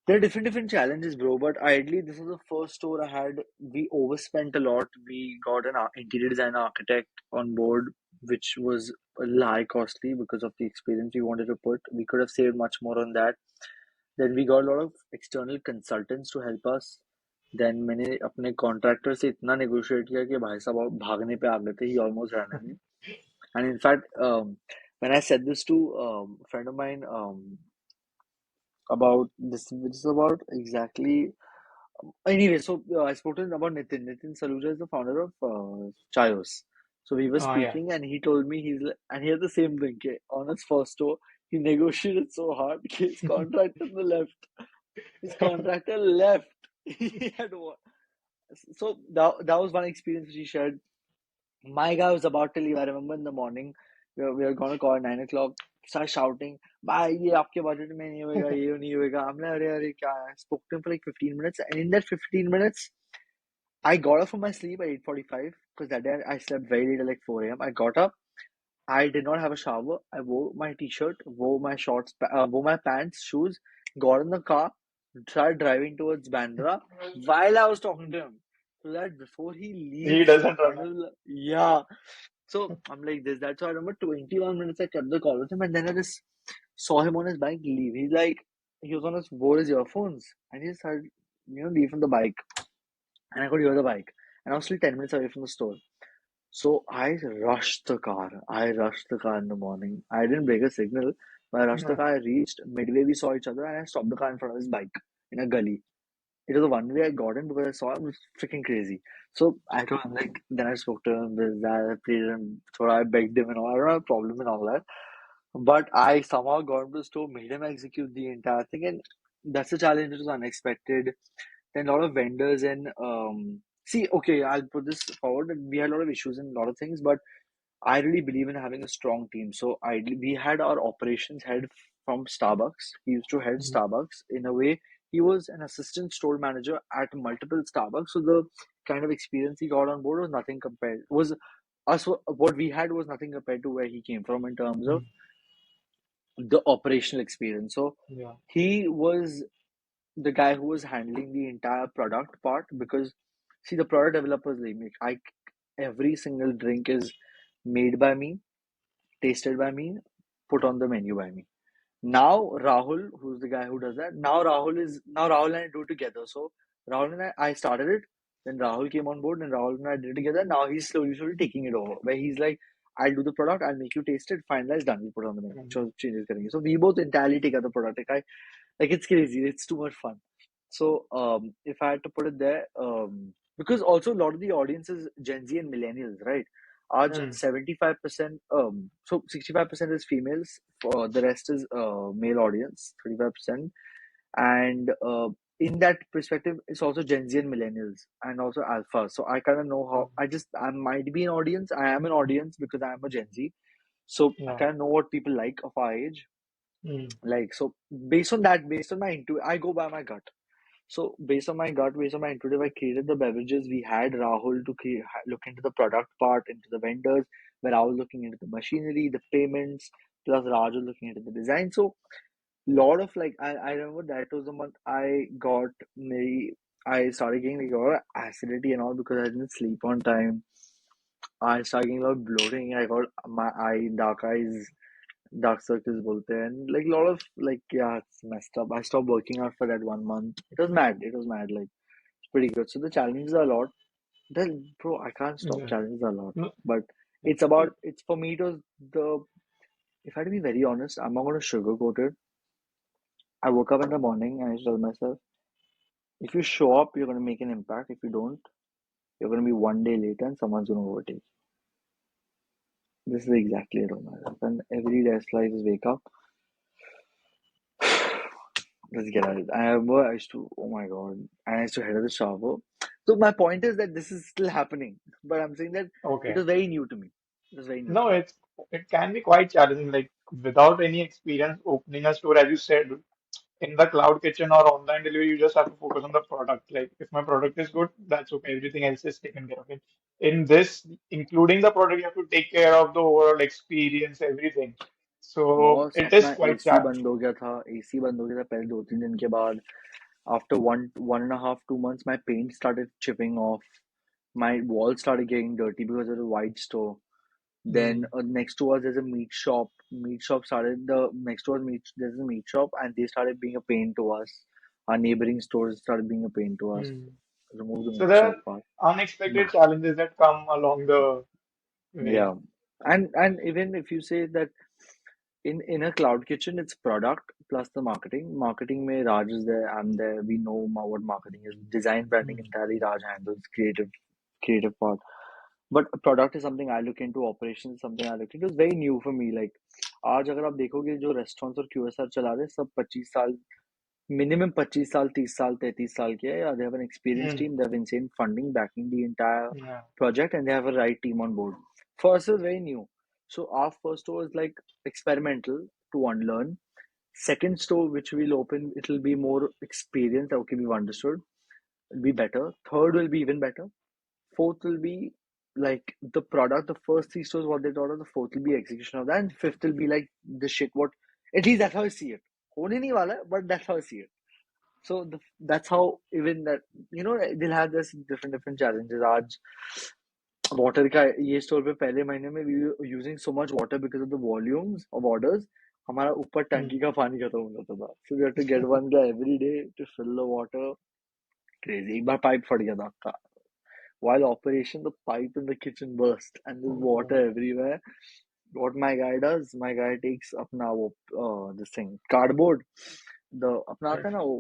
there are different challenges, bro. But ideally, this was the first store I had. We overspent a lot. We got an interior design architect on board, which was a little high costly because of the experience we wanted to put. We could have saved much more on that. Then we got a lot of external consultants to help us. Then मैंने अपने contractor से इतना negotiate किया कि भाई साहब अब भागने पे आ गए थे. He almost ran away. And in fact, when I said this to a friend of mine about this, which is about exactly. Anyway, so I spoke to him about Nitin. Nitin Saluja is the founder of Chayos. So we were Yeah. speaking, and he told me and he had the same thing. Okay, on his first store, he negotiated so hard. Okay, his contractor left. His contractor left. He had one. So that was one experience which he shared. My guy was about to leave. I remember in the morning, we were gonna call at 9 o'clock. Start shouting, "Bhai, ये आपके budget में नहीं होएगा, ये नहीं होएगा." I'm like, अरे क्या है? Spoke to him for like 15 minutes, and in that 15 minutes, I got up from my sleep at 8:45 because that day I slept very late at like 4 a.m. I got up. I did not have a shower. I wore my t-shirt, wore my shorts, wore my pants, shoes, got in the car, started driving towards Bandra while I was talking to him. So that before he He leaves, doesn't run kind away. of yeah. So I'm like this, that. So I remember 21 minutes I kept the call with him, and then I just saw him on his bike leave. He's like, he was on his wore his earphones, and he started, leave from the bike, and I could hear the bike, and I was still 10 minutes away from the store. So I rushed the car. I rushed the car in the morning. I didn't break a signal, but I rushed the Yeah. car. I reached midway. We saw each other, and I stopped the car in front of his bike in a gully. It was a one way I got in because I saw him. It was freaking crazy. So I told him like. Then I spoke to him. This that. I pleaded him. So I begged him and all. I don't have a problem and all that. But I somehow got into the store, made him execute the entire thing, and that's a challenge. It was unexpected. Then a lot of vendors and see, okay, I'll put this forward. We had a lot of issues and a lot of things, but I really believe in having a strong team. So we had our operations head from Starbucks. He used to head Mhm. Starbucks in a way. he was an assistant store manager at multiple Starbucks. So the kind of experience he got on board was nothing compared was us what we had was nothing compared to where he came from in terms of Mm. the operational experience. So Yeah. he was the guy who was handling the entire product part because see the product developers they make I every single drink is made by me, tasted by me, put on the menu by me. Now Rahul, who's the guy who does that, now Rahul and I do it together. So Rahul and I started it, then Rahul came on board, and Rahul and I did it together. Now he's slowly taking it over. Where he's like, I'll do the product, I'll make you taste it, finalize, done, we put it on the menu. Mm. So changes करेंगे. So we both entirely take other product. Like it's crazy. It's too much fun. So if I had to put it there, because also a lot of the audience is Gen Z and millennials, right? Aaj Mm. 75%, so 65% is females, the rest is male audience, 35%. And in that perspective, it's also Gen Z and millennials and also alpha. So I kind of know how I might be an audience. I am an audience because I am a Gen Z. So I Yeah. kind of know what people like of our age. Mm. Like, so based on that, based on my I go by my gut. So based on my gut, based on my intuitive, I created the beverages. We had Rahul to look into the product part, into the vendors, where I was looking into the machinery, the payments, plus Raj was looking into the design. So lot of like I remember that was the month I got maybe I started getting like a lot of acidity and all because I didn't sleep on time. I started getting a lot of bloating. I got my dark eyes, dark circles bolte and like a lot of like yeah, it's messed up. I stopped working out for that 1 month. It was mad. It was mad. Like it's pretty good. So the challenges are a lot. Then bro, I can't stop. Yeah. Challenges are a lot. No, But it's about it's for me it was the if I had to be very honest, I'm not gonna sugarcoat it. I woke up in the morning and I told myself, if you show up, you're gonna make an impact. If you don't, you're gonna be 1 day later and someone's gonna overtake. This is exactly it on myself. And every day I just wake up, let's get at it. I remember I used to, oh my god, and I used to head to the shower. So my point is that this is still happening, but I'm saying that it okay. was very new to me. It was very new to No, me. it can be quite challenging, like without any experience opening a store, as you said, in the cloud kitchen or online delivery, you just have to focus on the product. Like if my product is good, that's okay. Everything else is taken care of. In this, including the product, you have to take care of the overall experience, everything. So boss it is अपना quite AC challenging. बंद हो गया था AC बंद हो गया था पहले 2-3 दिन के बाद after one and a half 2 months my paint started chipping off my walls started getting dirty because of the white store. Then Mm, next to us there's a meat shop. Meat shop started the next to us meat there's a meat shop and they started being a pain to us. Our neighboring stores started being a pain to us. mm. Remove the So meat there shop are part. unexpected challenges that come along the way. Yeah, and even if you say that in a cloud kitchen, it's product plus the marketing. Marketing may Raj is there, I'm there. We know what marketing is. Design branding Mm, entirely Raj handles creative part. But product is something I look into. Operations is something I look into. It's very new for me. Like आज अगर आप देखोगे जो restaurants और QSR चला रहे हैं सब 25 साल minimum 25 साल 30 साल 33 साल के है. Yeah, they have an experienced mm, team. They have insane funding backing the entire yeah. project, and they have a right team on board. For us, it's very new. So our first store is like experimental to unlearn. Second store, which we'll open, it'll be more experience. Okay, we've understood. It'll be better. Third will be even better. Fourth will be like the product. The first three stores, what they taught us. The fourth will be execution of that. And fifth will be like the shit. What at least that's how I see it. होने नहीं वाला है, but that's how I see it. So that's how even that they'll have this different challenges. आज water का ये store पे पहले महीने में we using so much water because of the volumes of orders. हमारा ऊपर टंकी Mm. का पानी खत्म हो जाता था. So we have to get one guy every day to fill the water. Crazy. एक बार पाइप फट गया था. While operation, the pipe in the kitchen burst and there's water Oh, everywhere. What my guy does, my guy takes अपना वो this thing cardboard, the अपना आता right. है ना वो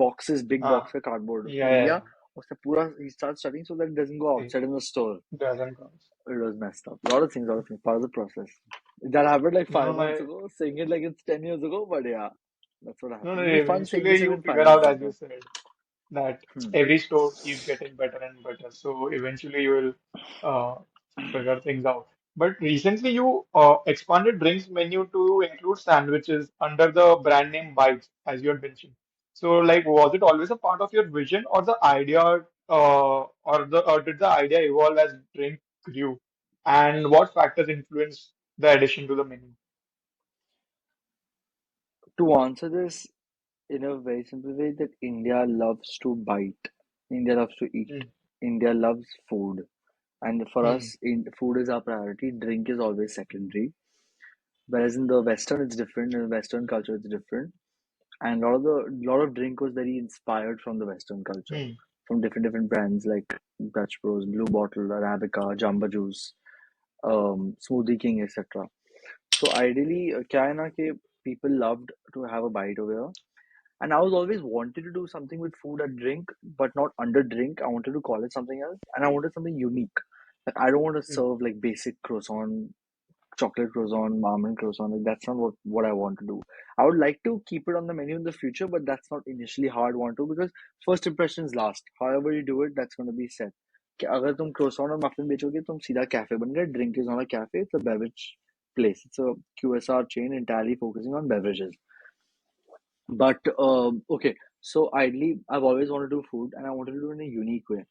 boxes, big box का cardboard Yeah, वो yeah, लिया yeah. उससे पूरा he starts studying so that it doesn't go It outside in the store. doesn't cause. It was messed up. A lot of things, part of the process. That happened like No, five no, months no. ago, saying it like it's 10 years ago, but yeah, that's what No, no, happened. It'll be fun saying eventually this you in figure 5 months out, as you later. said, that Hmm. every store keeps getting better and better. So eventually you will figure things out. But recently you expanded drinks menu to include sandwiches under the brand name Bites, as you had mentioned. So, like, was it always a part of your vision, or the idea, or did the idea evolve as drink grew? And what factors influenced the addition to the menu? To answer this in a very simple way, that India loves to bite, India loves to eat, Mm, India loves food. And for mm, us, food is our priority. Drink is always secondary. Whereas in the Western, it's different. In the Western culture, it's different. And lot of drink was very inspired from the Western culture, mm, from different brands like Dutch Bros, Blue Bottle, Arabica, Jamba Juice, Smoothie King, etc. So ideally, क्या है ना कि people loved to have a bite over here. And I was always wanted to do something with food and drink, but not under drink. I wanted to call it something else, and I wanted something unique. Like I don't want to mm, serve like basic croissant, chocolate croissant, almond croissant. Like that's not what I want to do. I would like to keep it on the menu in the future, but that's not initially how I'd want to because first impressions last. However you do it, that's going to be set. कि अगर तुम croissant और muffin बेचोगे तुम सीधा cafe बन गए. Drink is not a cafe; it's a beverage place. It's a QSR chain entirely focusing on beverages. But okay, so ideally, I've always wanted to do food, and I wanted to do it in a unique way.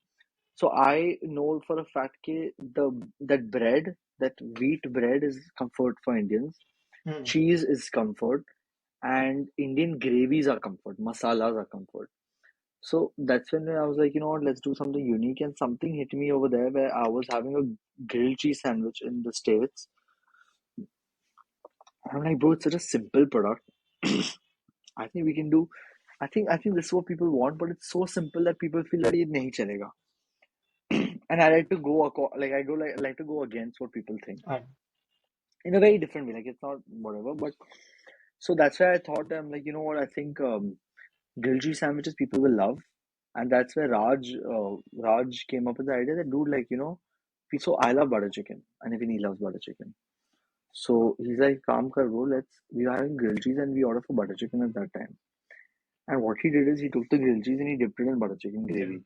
So I know for a fact that bread, that wheat bread is comfort for Indians. mm, Cheese is comfort, and Indian gravies are comfort. Masalas are comfort. So that's when I was like, you know what, let's do something unique. And something hit me over there where I was having a grilled cheese sandwich in the States. And I'm like, bro, it's such a simple product. I think we can do. I think this is what people want, but it's so simple that people feel that it nahi chalega. And I like to like to go against what people think mm, in a very different way. Like it's not whatever, but so that's why I thought I'm like, you know what? I think grilled cheese sandwiches people will love, and that's where Raj came up with the idea that dude, like so I love butter chicken, and even he loves butter chicken. So he's like, "Calm kar bro, we are having grilled cheese and we order for butter chicken at that time." And what he did is he took the grilled cheese and he dipped it in butter chicken yeah, gravy.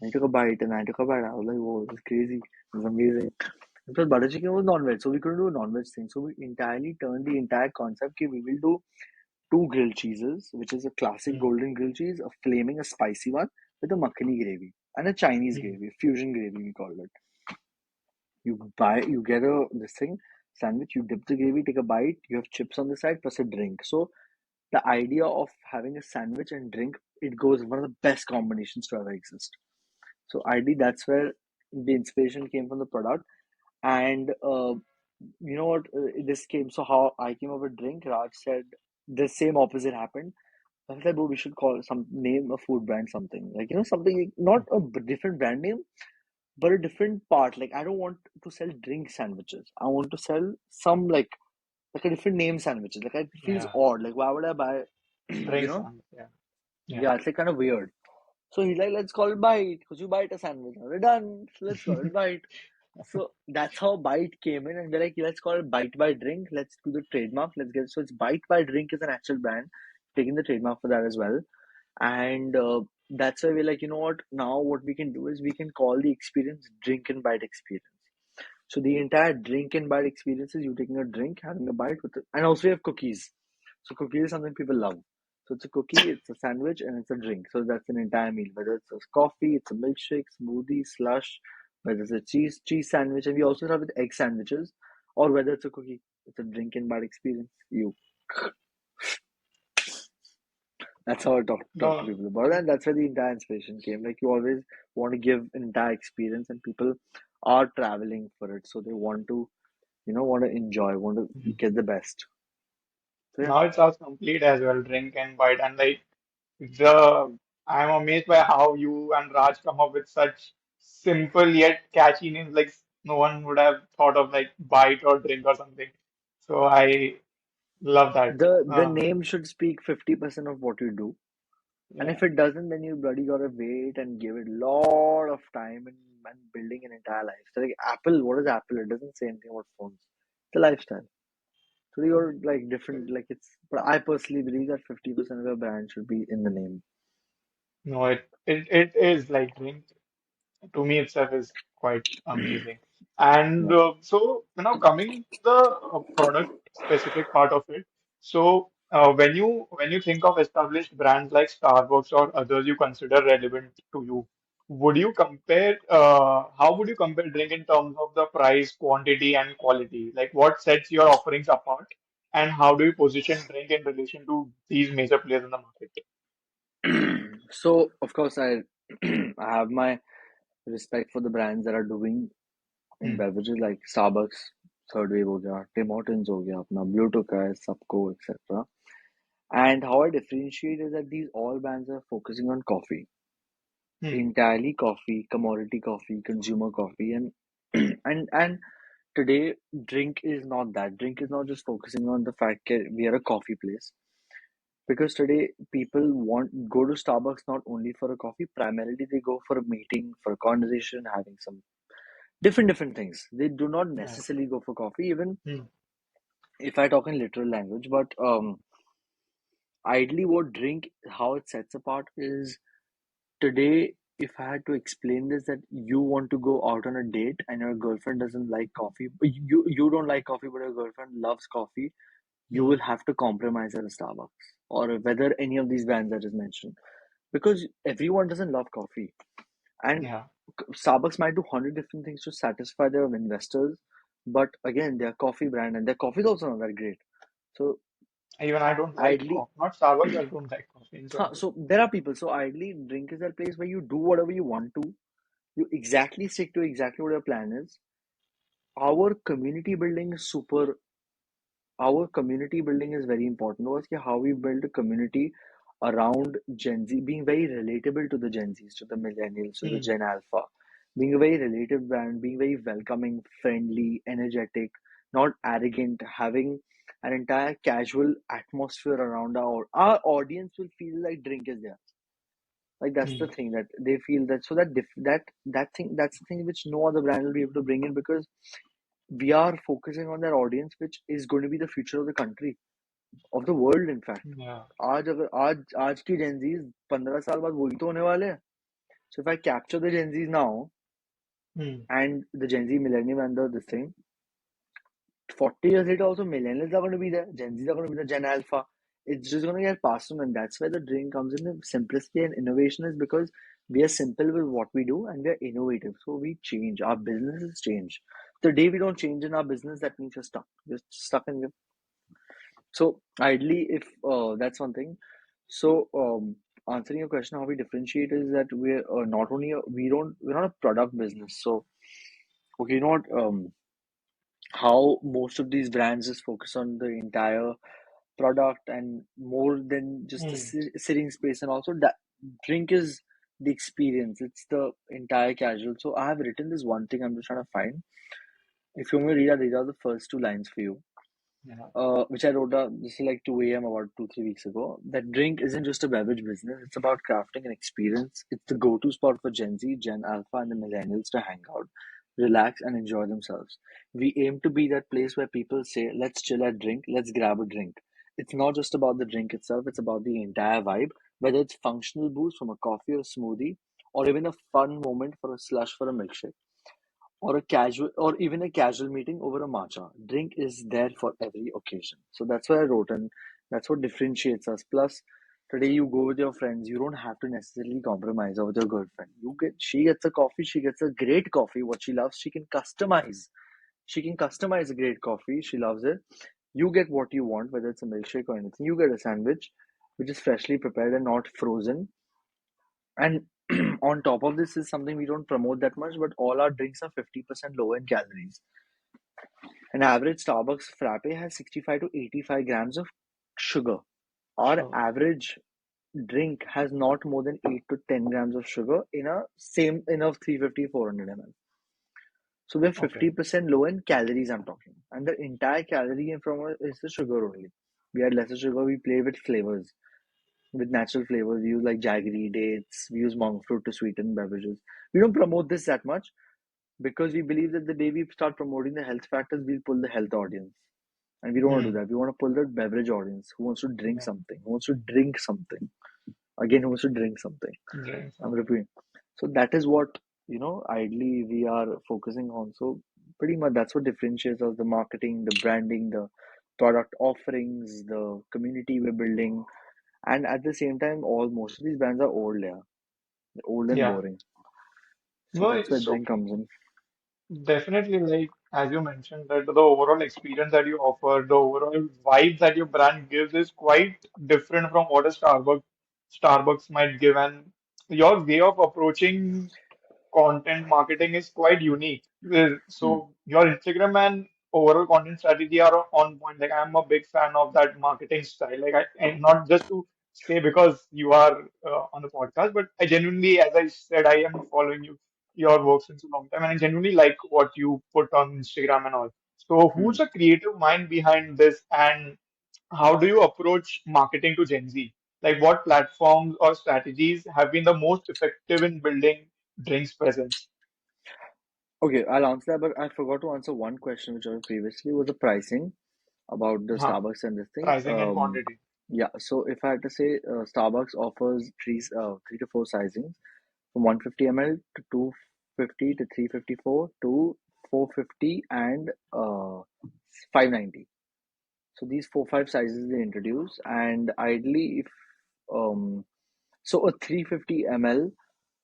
And he took a bite and I took a bite. I was like, whoa, this is crazy. This is amazing. Because butter chicken was non-veg, so we couldn't do a non-veg thing. So we entirely turned the entire concept that we will do two grilled cheeses, which is a classic mm, golden grilled cheese, a flaming, a spicy one with a makhani gravy and a Chinese mm, gravy, fusion gravy we called it. You get this thing sandwich, you dip the gravy, take a bite, you have chips on the side plus a drink. So the idea of having a sandwich and drink, it goes one of the best combinations to ever exist. So ideally, that's where the inspiration came from the product. And you know what? This came. So how I came up with drink, Raj said the same opposite happened. I was like, bro, we should call some name a food brand something like something not a different brand name, but a different part. Like I don't want to sell drink sandwiches. I want to sell some like a different name sandwiches. Like it feels yeah, odd. Like why would I buy? you drinks know? on, yeah, yeah. Yeah, it's like kind of weird. So he's like, let's call it Bite because you bite a sandwich. We're done. So let's call it Bite. So that's how Bite came in, and we're like, let's call it Bite by Drink. Let's do the trademark. Let's get so it's Bite by Drink is an actual brand, taking the trademark for that as well. And that's why we're like, you know what? Now what we can do is we can call the experience Drink and Bite experience. So the entire drink and bite experience is you taking a drink, having a bite with it, and also we have cookies. So cookies is something people love. So it's a cookie, it's a sandwich, and it's a drink. So that's an entire meal. Whether it's a coffee, it's a milkshake, smoothie, slush, whether it's a cheese sandwich, and we also have with egg sandwiches, or whether it's a cookie, it's a drink and bite experience. That's how I talk to No, people about it, and that's where the entire inspiration came. Like you always want to give an entire experience, and people are traveling for it, so they want to want to enjoy, want to mhm. get the best. So yeah, Now it sounds complete as well, drink and bite, and like the I'm amazed by how you and Raj come up with such simple yet catchy names. Like no one would have thought of like bite or drink or something. So I love that. the name should speak 50% of what you do, and Yeah, if it doesn't, then you bloody gotta wait and give it a lot of time and building an entire life. So like Apple, what is Apple? It doesn't say anything about phones. It's a lifestyle. So you're like different, like it's. But I personally believe that 50% of your brand should be in the name. no, it is like drink. To me itself is quite amazing. And Yeah. so now coming to the product specific part of it. So When you think of established brands like Starbucks or others you consider relevant to you, would you compare how would you compare drink in terms of the price, quantity, and quality? Like what sets your offerings apart, and how do you position drink in relation to these major players in the market? So of course I I have my respect for the brands that are doing in Hmm. beverages like Starbucks, Third Wave हो गया, Tim Hortons हो गया, अपना Blue Took है, Subco, etc. And how I differentiate is that these all brands are focusing on coffee, Hmm. entirely coffee, commodity coffee, consumer coffee, and and today drink is not that. Drink is not just focusing on the fact that we are a coffee place. Because today people want go to Starbucks not only for a coffee, primarily they go for a meeting, for a conversation, having some different things. They do not Yeah. necessarily go for coffee, even Hmm. if I talk in literal language. But ideally, what drink, how it sets apart is today. If I had to explain this, that you want to go out on a date and your girlfriend doesn't like coffee, you don't like coffee, but your girlfriend loves coffee, you Hmm. will have to compromise at a Starbucks or whether any of these brands that is mentioned because everyone doesn't love coffee and Yeah. Starbucks might do 100 different things to satisfy their investors, but again, they're a coffee brand and their coffee is also not that great. So Even I don't like ideally, coffee. Not Starbucks, I don't like coffee in general. so there are people. So ideally, drink is a place where you do whatever you want to. You exactly stick to exactly what your plan is. Our community building is super our community building is very important was कि how we build a community around Gen Z, being very relatable to the Gen Zs, to the millennials, to the Hmm. Gen Alpha, being a very relative brand, being very welcoming, friendly, energetic, not arrogant, having an entire casual atmosphere around our audience will feel like drink is there. Like that's the Hmm. thing that they feel that so that that thing that's the thing which no other brand will be able to bring in because we are focusing on that audience which is going to be the future of the country of the world in fact Yeah. आज की Gen Zs 15 साल बाद वही तो होने वाले हैं so if I capture the Gen Zs now Hmm. and the Gen Z millennium and this thing 40 years later also millennials are going to be there, Gen Zs are going to be the Gen Alpha. It's just going to get passed on, and that's where the drink comes in. The simplicity and innovation is because we are simple with what we do and we are innovative, so we change, our businesses change. The day we don't change in our business, that means we're stuck in. So ideally, if that's one thing. So answering your question, how we differentiate is that we're not only we're not a product business. So okay, you know what? How most of these brands just focus on the entire product and more than just the Hmm. sitting space, and also that drink is the experience. It's the entire casual. So I have written this one thing. I'm just trying to find. If you want me to read out, these are the first two lines for you. Yeah. Which I wrote down. This is like 2 a.m. about 2, 3 weeks ago. That drink isn't just a beverage business, it's about crafting an experience. It's the go to spot for Gen Z, Gen Alpha, and the millennials to hang out, relax, and enjoy themselves. We aim to be that place where people say, let's chill at drink, let's grab a drink. It's not just about the drink itself, it's about the entire vibe, whether it's functional boost from a coffee or a smoothie, or even a fun moment for a slush for a milkshake or a casual or even a casual meeting over a matcha. Drink is there for every occasion. So that's what I wrote, and that's what differentiates us. Plus, today you go with your friends, you don't have to necessarily compromise with your girlfriend. She gets a coffee, she gets a great coffee, what she loves, she can customize. She can customize a great coffee, she loves it. You get what you want, whether it's a milkshake or anything. You get a sandwich, which is freshly prepared and not frozen. And on top of this is something we don't promote that much, but all our drinks are 50% lower in calories. An average Starbucks frappe has 65 to 85 grams of sugar. Our Sure. average drink has not more than 8 to 10 grams of sugar in a 350 400 ml. So we're Okay. 50% low in calories, I'm talking. And the entire calorie from it is the sugar only. We add lesser sugar, we play with flavors, with natural flavors. We use like jaggery, dates, we use monk fruit to sweeten beverages. We don't promote this that much because we believe that the day we start promoting the health factors, we'll pull the health audience. And we don't want to do Hmm. that. We want to pull the beverage audience who wants to drink Yeah. something, who wants to drink something. Again, who wants to drink something. Drink I'm something. repeating. So that is what, ideally we are focusing on. So pretty much that's what differentiates us, the marketing, the branding, the product offerings, the community we're building, and at the same time, all most of these brands are old, yeah, they're old and Yeah. boring. So No, that's where so drink comes in. definitely, like as you mentioned, that the overall experience that you offer, the overall vibe that your brand gives is quite different from what a Starbucks might give, and your way of approaching content marketing is quite unique. Hmm. So your Instagram and overall content strategy are on point. Like I'm a big fan of that marketing style. Like and not just to say because you are on the podcast, but I genuinely, as I said, I am following your work since a long time, and I genuinely like what you put on Instagram and all. So Hmm. who's the creative mind behind this, and how do you approach marketing to Gen Z? Like what platforms or strategies have been the most effective in building Drink's presence? Okay, I'll answer that, but I forgot to answer one question which I was previously was the pricing about the Huh. Starbucks and this thing. Pricing and quantity. Yeah, so if I had to say, Starbucks offers three to four sizings from 150 ml to 250 to 354 to 450 and 590. So these four five sizes they introduce, and ideally, if um, so a 350 ml,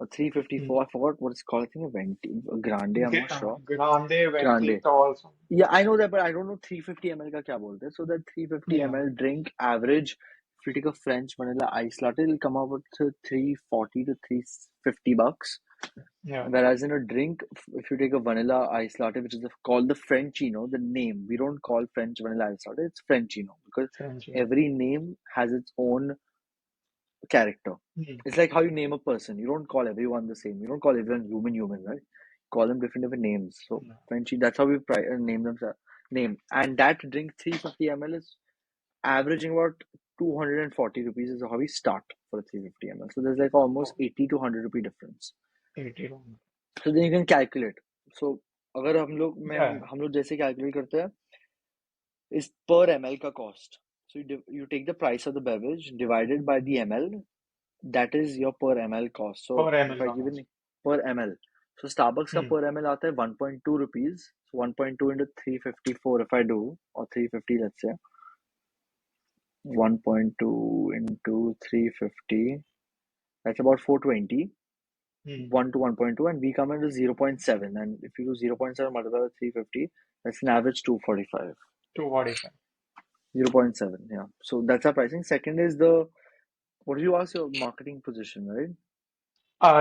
a Hmm. 354, I forgot what it's called. I think a Grande. I'm not sure. Grande, venti, Grande. tall. Yeah, I know that, but I don't know 350 ml का क्या बोलते हैं. So that 350 Yeah. ml drink average, if you take a French vanilla ice latte, it'll come out to 340 to 350 bucks. Yeah. Whereas in a drink, if you take a vanilla ice latte, which is called the Frenchino, the name, we don't call French vanilla ice latte, it's Frenchino because French. every name has its own character. Hmm. It's like how you name a person. You don't call everyone the same. You don't call everyone human, right? Call them different names. So Yeah. Frenchie, that's how we name them. Name and that drink 350 ml is averaging about 240 rupees is how we start for a 350 ml. So there's like almost Oh, 80 to 100 rupee difference. 80 wrong. So then you can calculate. So अगर Yeah. हम लोग जैसे calculate करते हैं is per ml का cost. So you take the price of the beverage divided by the Hmm. ml. That is your per ml cost. So Per if ml I का give cost. an per ml, so Starbucks का Hmm. per ml आता है 1.2 rupees. So 1.2 into 354 if I do, or 350 let's say, 1.2 into 350, that's about 420. Hmm. 1 to 1.2, and we come into 0.7. And if you do 0.7 multiplied by 350, that's an average 245. 245. 0.7, yeah. So that's our pricing. Second is the, what do you ask your marketing position, right?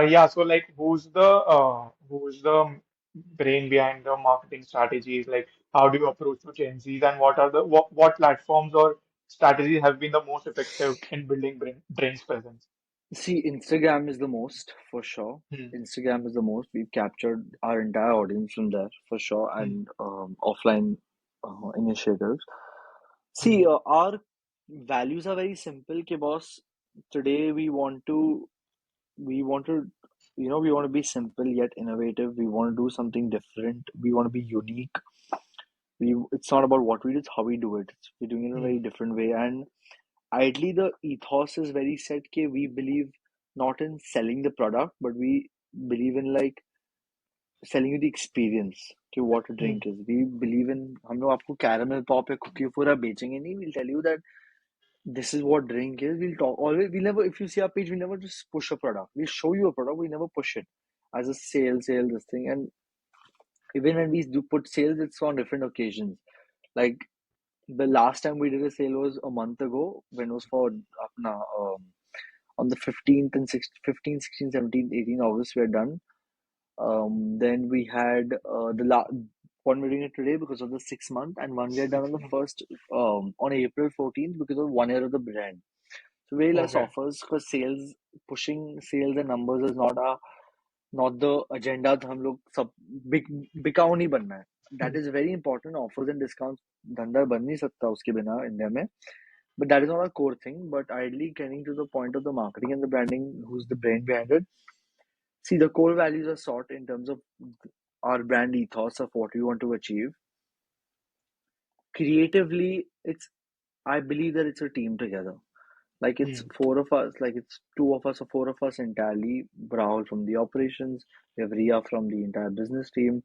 Yeah, so like who's the brain behind the marketing strategies? Like how do you approach to Gen Zs and what platforms or strategies have been the most effective in building brain's presence? See, Instagram is the most for sure. Hmm. Instagram is the most. We've captured our entire audience from there for sure, Hmm. and offline initiatives. Hmm. See, our values are very simple. Ke boss, today we want to, we want to be simple yet innovative. We want to do something different. We want to be unique. It's not about what we do, it's how we do it. We're doing it in a Hmm. very different way. And ideally, the ethos is very set. Ke we believe not in selling the product, but we believe in like selling you the experience. कि what a Hmm. drink is. We believe in हम लोग आपको caramel pop या cookie पूरा बेचेंगे नहीं. We'll tell you that this is what drink is. We'll talk always. We never, if you see our page, we never just push a product. We show you a product. We never push it as a sale, this thing. And even when we do put sales, it's on different occasions. Like the last time we did a sale was a month ago when it was for apna, on the 15th and 16th, 15th, 16th, 17th, 18th August, we are done. Then we had one we're doing it today because of the 6 month, and one we had done on the 6 months. first, on April 14th because of 1 year of the brand. So very less Okay. offers because pushing sales and numbers is not the agenda. हम लोग सब बिकाऊ नहीं बनना है. That Hmm. is very important. Offers and discounts धंधा बन नहीं सकता उसके बिना इंडिया में. But that is not a core thing. But ideally, getting to the point of the marketing and the branding, who's the brain behind it? See, the core values are sought in terms of our brand ethos of what we want to achieve. Creatively, I believe that it's a team together. Like it's Hmm. four of us, like it's two of us or four of us entirely. Rahul from the operations, we have Ria from the entire business team.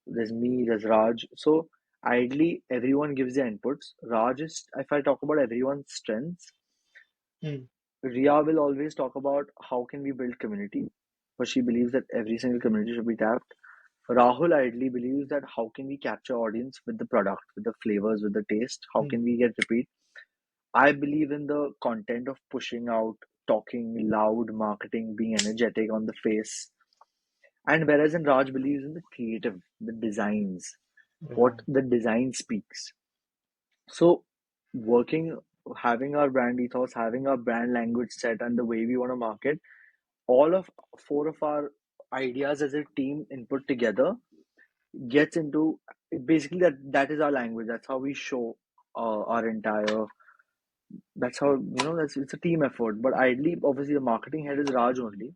There's me, there's Raj. So Ideally, everyone gives their inputs. Raj is, if I talk about everyone's strengths, Hmm. Ria will always talk about how can we build community, but she believes that every single community should be tapped. Rahul ideally believes that how can we capture audience with the product, with the flavors, with the taste? How Hmm. can we get repeat? I believe in the content of pushing out, talking loud, marketing, being energetic on the face. And whereas in Raj believes in the creative, the designs, Yeah. what the design speaks. So working, having our brand ethos, having our brand language set and the way we want to market, all of four of our ideas as a team input together gets into basically that is our language. That's how we show our entire. That's how that's it's a team effort. But ideally, obviously, the marketing head is Raj only.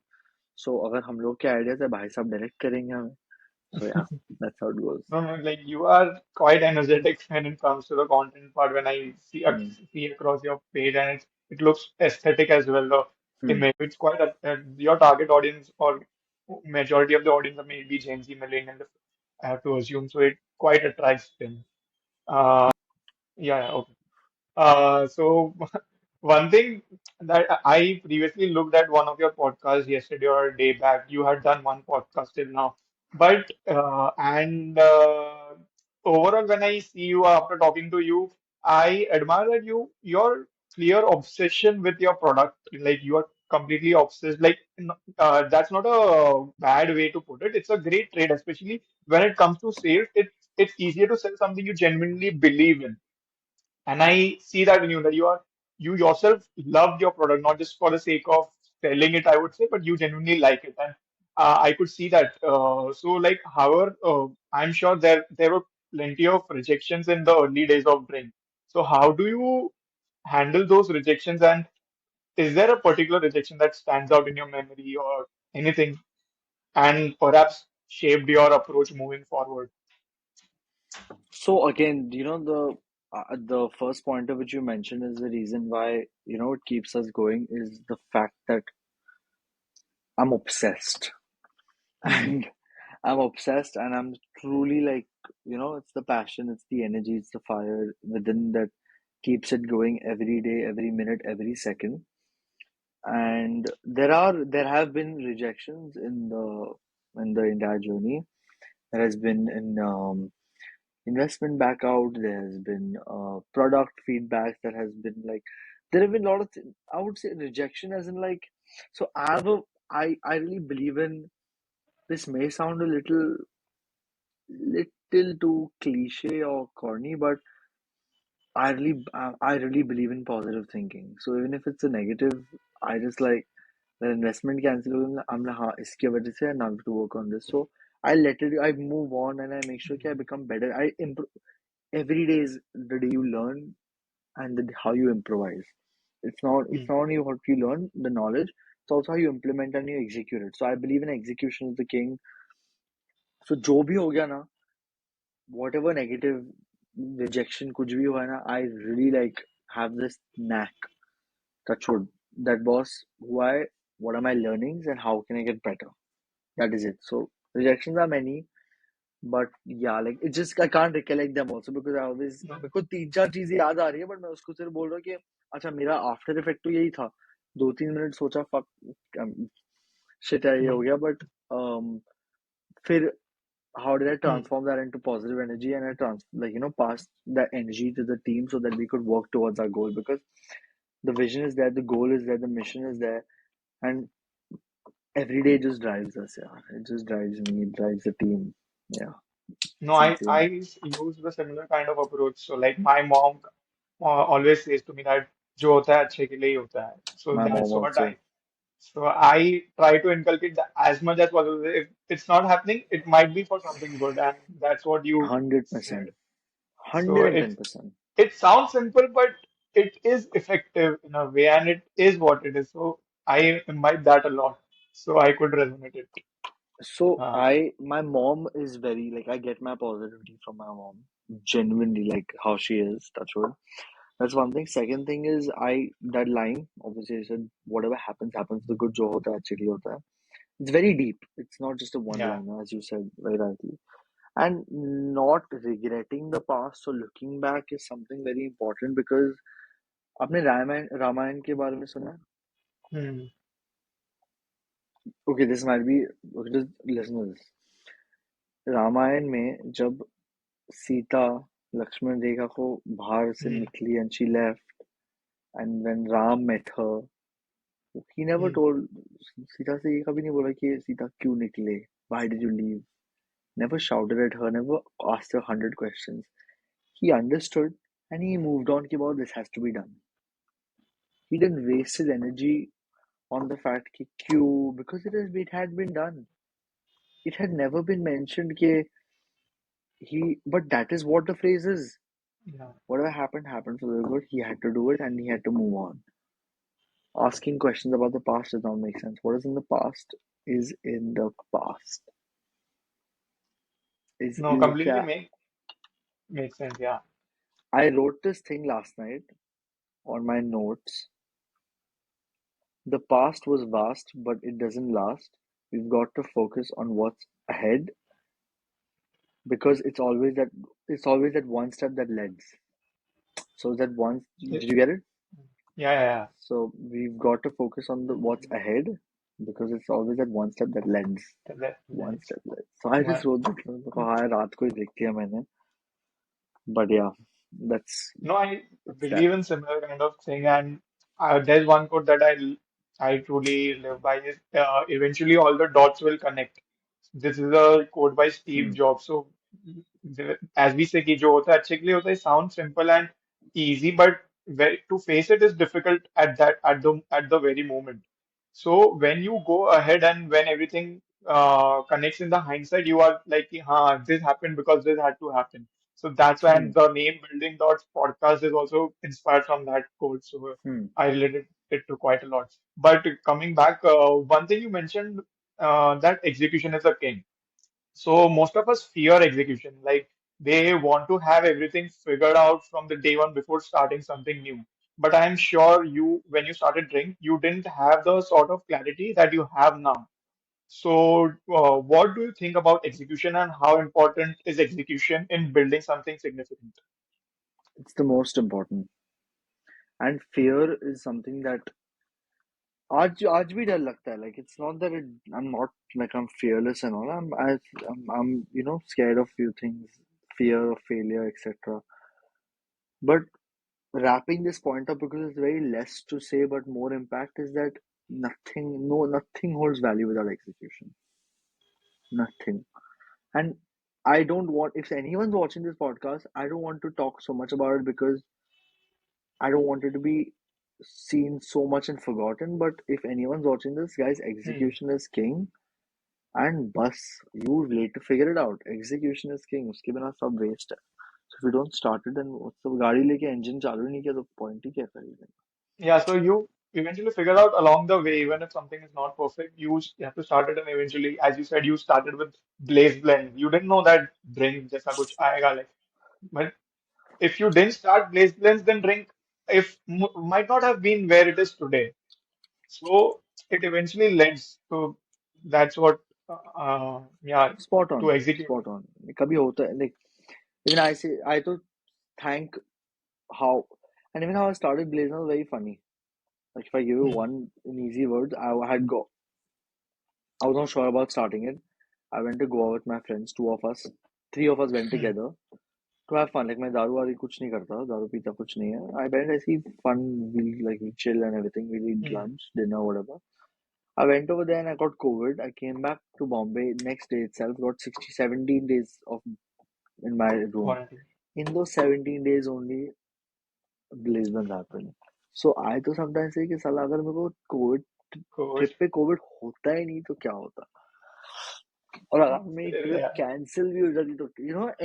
So अगर हम लोग के ideas है भाई साहब direct करेंगे हमें. So yeah, that's how it goes. No, no, like you are quite energetic when it comes to the content part. When I Hmm. see across your page, and it looks aesthetic as well. The Hmm. image, it's quite your target audience or majority of the audience are maybe Gen Z millennial. I have to assume, so it quite attracts them. Uh, yeah, yeah, okay. So one thing that I previously looked at one of your podcasts yesterday or a day back. You had done one podcast till now, but overall, when I see you after talking to you, I admire that your clear obsession with your product. Like you are completely obsessed. Like that's not a bad way to put it. It's a great trade, especially when it comes to sales. It's easier to sell something you genuinely believe in, and I see that in you, that you yourself loved your product, not just for the sake of selling it, I would say, but you genuinely like it. And I could see that. So like, however, I'm sure there were plenty of rejections in the early days of Drink. So how do you handle those rejections? And is there a particular rejection that stands out in your memory or anything, and perhaps shaped your approach moving forward? So again, the first pointer which you mentioned is the reason why it keeps us going is the fact that I'm obsessed. Hmm. And I'm obsessed and I'm truly like, it's the passion, it's the energy, it's the fire within that keeps it going every day, every minute, every second. And there have been rejections in the entire journey. There has been in investment back out, there has been product feedback, there has been like there have been a lot of I would say rejection as in like so I really believe in this may sound a little too cliche or corny, but I really believe in positive thinking. So even if it's a negative, I just like the investment cancel हो गया, I'm like हाँ इसकी वजह से now I have to work on this. So I let it. I move on and I make sure that I become better. I improve. Every day is the day you learn and how you improvise. It's Hmm. not only what you learn, the knowledge. It's also how you implement and you execute it. So I believe in execution is the king. So जो भी हो गया ना, whatever negative rejection कुछ भी हुआ है ना, I really like have this knack, touch wood, that boss who I what are my learnings and how can I get better. That is it. So rejections are many, but yeah, like it's just I can't recollect them also because I always No. मेरे को तीन चार चीजें याद आ रही है, but मैं उसको सिर्फ बोल रहा हूँ कि अच्छा मेरा आफ्टर इफेक्ट तो यही था. 2-3 मिनट सोचा फक शिट है ये हो Hmm. गया, but फिर how did I Hmm. transform that into positive energy and I passed that energy to the team so that we could work towards our goal because the vision is there, the goal is there, the mission is there, and every day just drives us. Yeah, it just drives me, it drives the team. Yeah, No, it's I insane. use the similar kind of approach. So like my mom always says to me that जो होता है अच्छे के लिए ही होता है. So My mom that's what also, I try to inculcate that as much as possible. If it's not happening, it might be for something good, and that's what you 100%, said. So 110%. it sounds simple, but it is effective in a way, and it is what it is. So I imbibe that a lot. So I could resonate it. So Uh, my mom is very like I get my positivity from my mom, genuinely like how she is. Touch wood. That's one thing. Second thing is that line obviously I said whatever happens happens. The good जो होता है actually होता है. It's very deep. It's not just a one yeah. liner as you said very rightly. And not regretting the past or looking back is something very important because आपने रामायण के बारे में सुना है? Hmm. Okay, this might be okay, just listen to this. Ramayan में जब सीता लक्ष्मण रेखा को बाहर से Hmm. निकली and she left and when Ram met her, he never Hmm. told Sita से ये कभी नहीं बोला कि सीता क्यों निकले, why did you leave? Never shouted at her, never asked her 100 questions. He understood and he moved on कि about this has to be done. He didn't waste his energy on the fact कि क्यों, because it had been done. It had never been mentioned कि but that is what the phrase is. Yeah. Whatever happened happened for the good. He had to do it and he had to move on. Asking questions about the past does not make sense. What is in the past is in the past. Is No, completely क्या? makes sense. Yeah. I wrote this thing last night on my notes. The past was vast, but it doesn't last. We've got to focus on what's ahead because it's always that one step that leads. So that one, did It- you get it? Yeah. Yeah. So we've got to focus on the what's ahead because it's always that one step that leads. Yeah. One step leads. So I Yeah. just wrote this. हाँ रात को ही देख लिया मैंने. But yeah, that's No, I it's that. believe in similar kind of thing, and there's one quote that I truly live by is eventually all the dots will connect. This is a quote by Steve Hmm. Jobs. So as we say कि जो होता है अच्छे के लिए होता है sounds simple and easy, but to face it is difficult at the very moment. So when you go ahead and when everything connects in the hindsight, you are like, this happened because this had to happen. So that's why Hmm. and the name Building Dots podcast is also inspired from that quote. So Hmm. I related it to quite a lot. But coming back, one thing you mentioned that execution is a king. So most of us fear execution. Like they want to have everything figured out from the day one before starting something new. But I'm sure when you started Drink, you didn't have the sort of clarity that you have now. So, what do you think about execution and how important is execution in building something significant? It's the most important. And fear is something that आज भी डर लगता है. Like it's not that I'm not like I'm fearless and all. I'm scared of few things, fear of failure, etc. But wrapping this point up because it's very less to say but more impact is that nothing holds value without execution. Nothing. And I don't want if anyone's watching this podcast, I don't want to talk so much about it because I don't want it to be seen so much and forgotten. But if anyone's watching this, guys, Hmm. execution is king. And bus, you need to figure it out. Execution is king. उसके बिना सब waste है. So if you don't start it, then what's the गाड़ी लेके engine चालू नहीं किया तो point ही क्या करेगा? Yeah, so you eventually figure out along the way, even if something is not perfect, you have to start it, and eventually, as you said, you started with Blazeblends. You didn't know that drink जैसा कुछ आएगा like, but if you didn't start Blazeblends, then drink if might not have been where it is today. So it eventually leads to that's what yeah Spot to on, execute spot it. on. कभी होता है like even I to thank how and even how I started Blazing was very funny. Like if I give you Hmm. one in easy words, I was not sure about starting it. I went to go out with my friends, two of us, three of us went Hmm. together to have fun. Like मैं दारू वारू कुछ नहीं करता, दारू पीता कुछ नहीं है. I went ऐसे ही fun, we chill and everything. We eat Hmm. lunch, dinner, whatever. I went over there and I got COVID. I came back to Bombay next day itself. Got 17 days of in my room. Quality. In those 17 days only, Lisbon happened. So I तो sometimes say कि साला अगर मेरे को Covid Good. Trip पे Covid होता ही नहीं तो क्या होता और अगर मेरी ट्रिप Yeah. कैंसिल भी हो जाती तो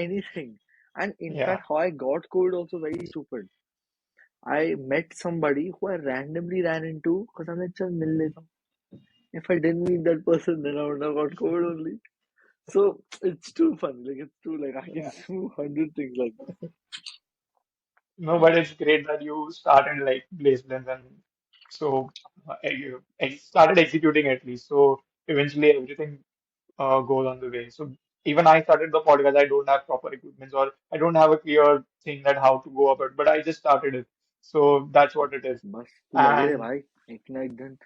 anything and Yeah. In fact how I got covid also very stupid I met somebody who I randomly ran into because I'm like चल मिल लेता हूँ. If I didn't meet that person then I would have got COVID only. So it's too funny. Like it's too like I can Yeah. do 100 things like that. No, but it's great that you started like Blazeblends and so you started executing at least. So eventually everything goes on the way. So even I started the podcast, I don't have proper equipment or I don't have a clear thing that how to go about, but I just started it. So that's what it is. बस तू लगे रहे And भाई एक ना एक दिन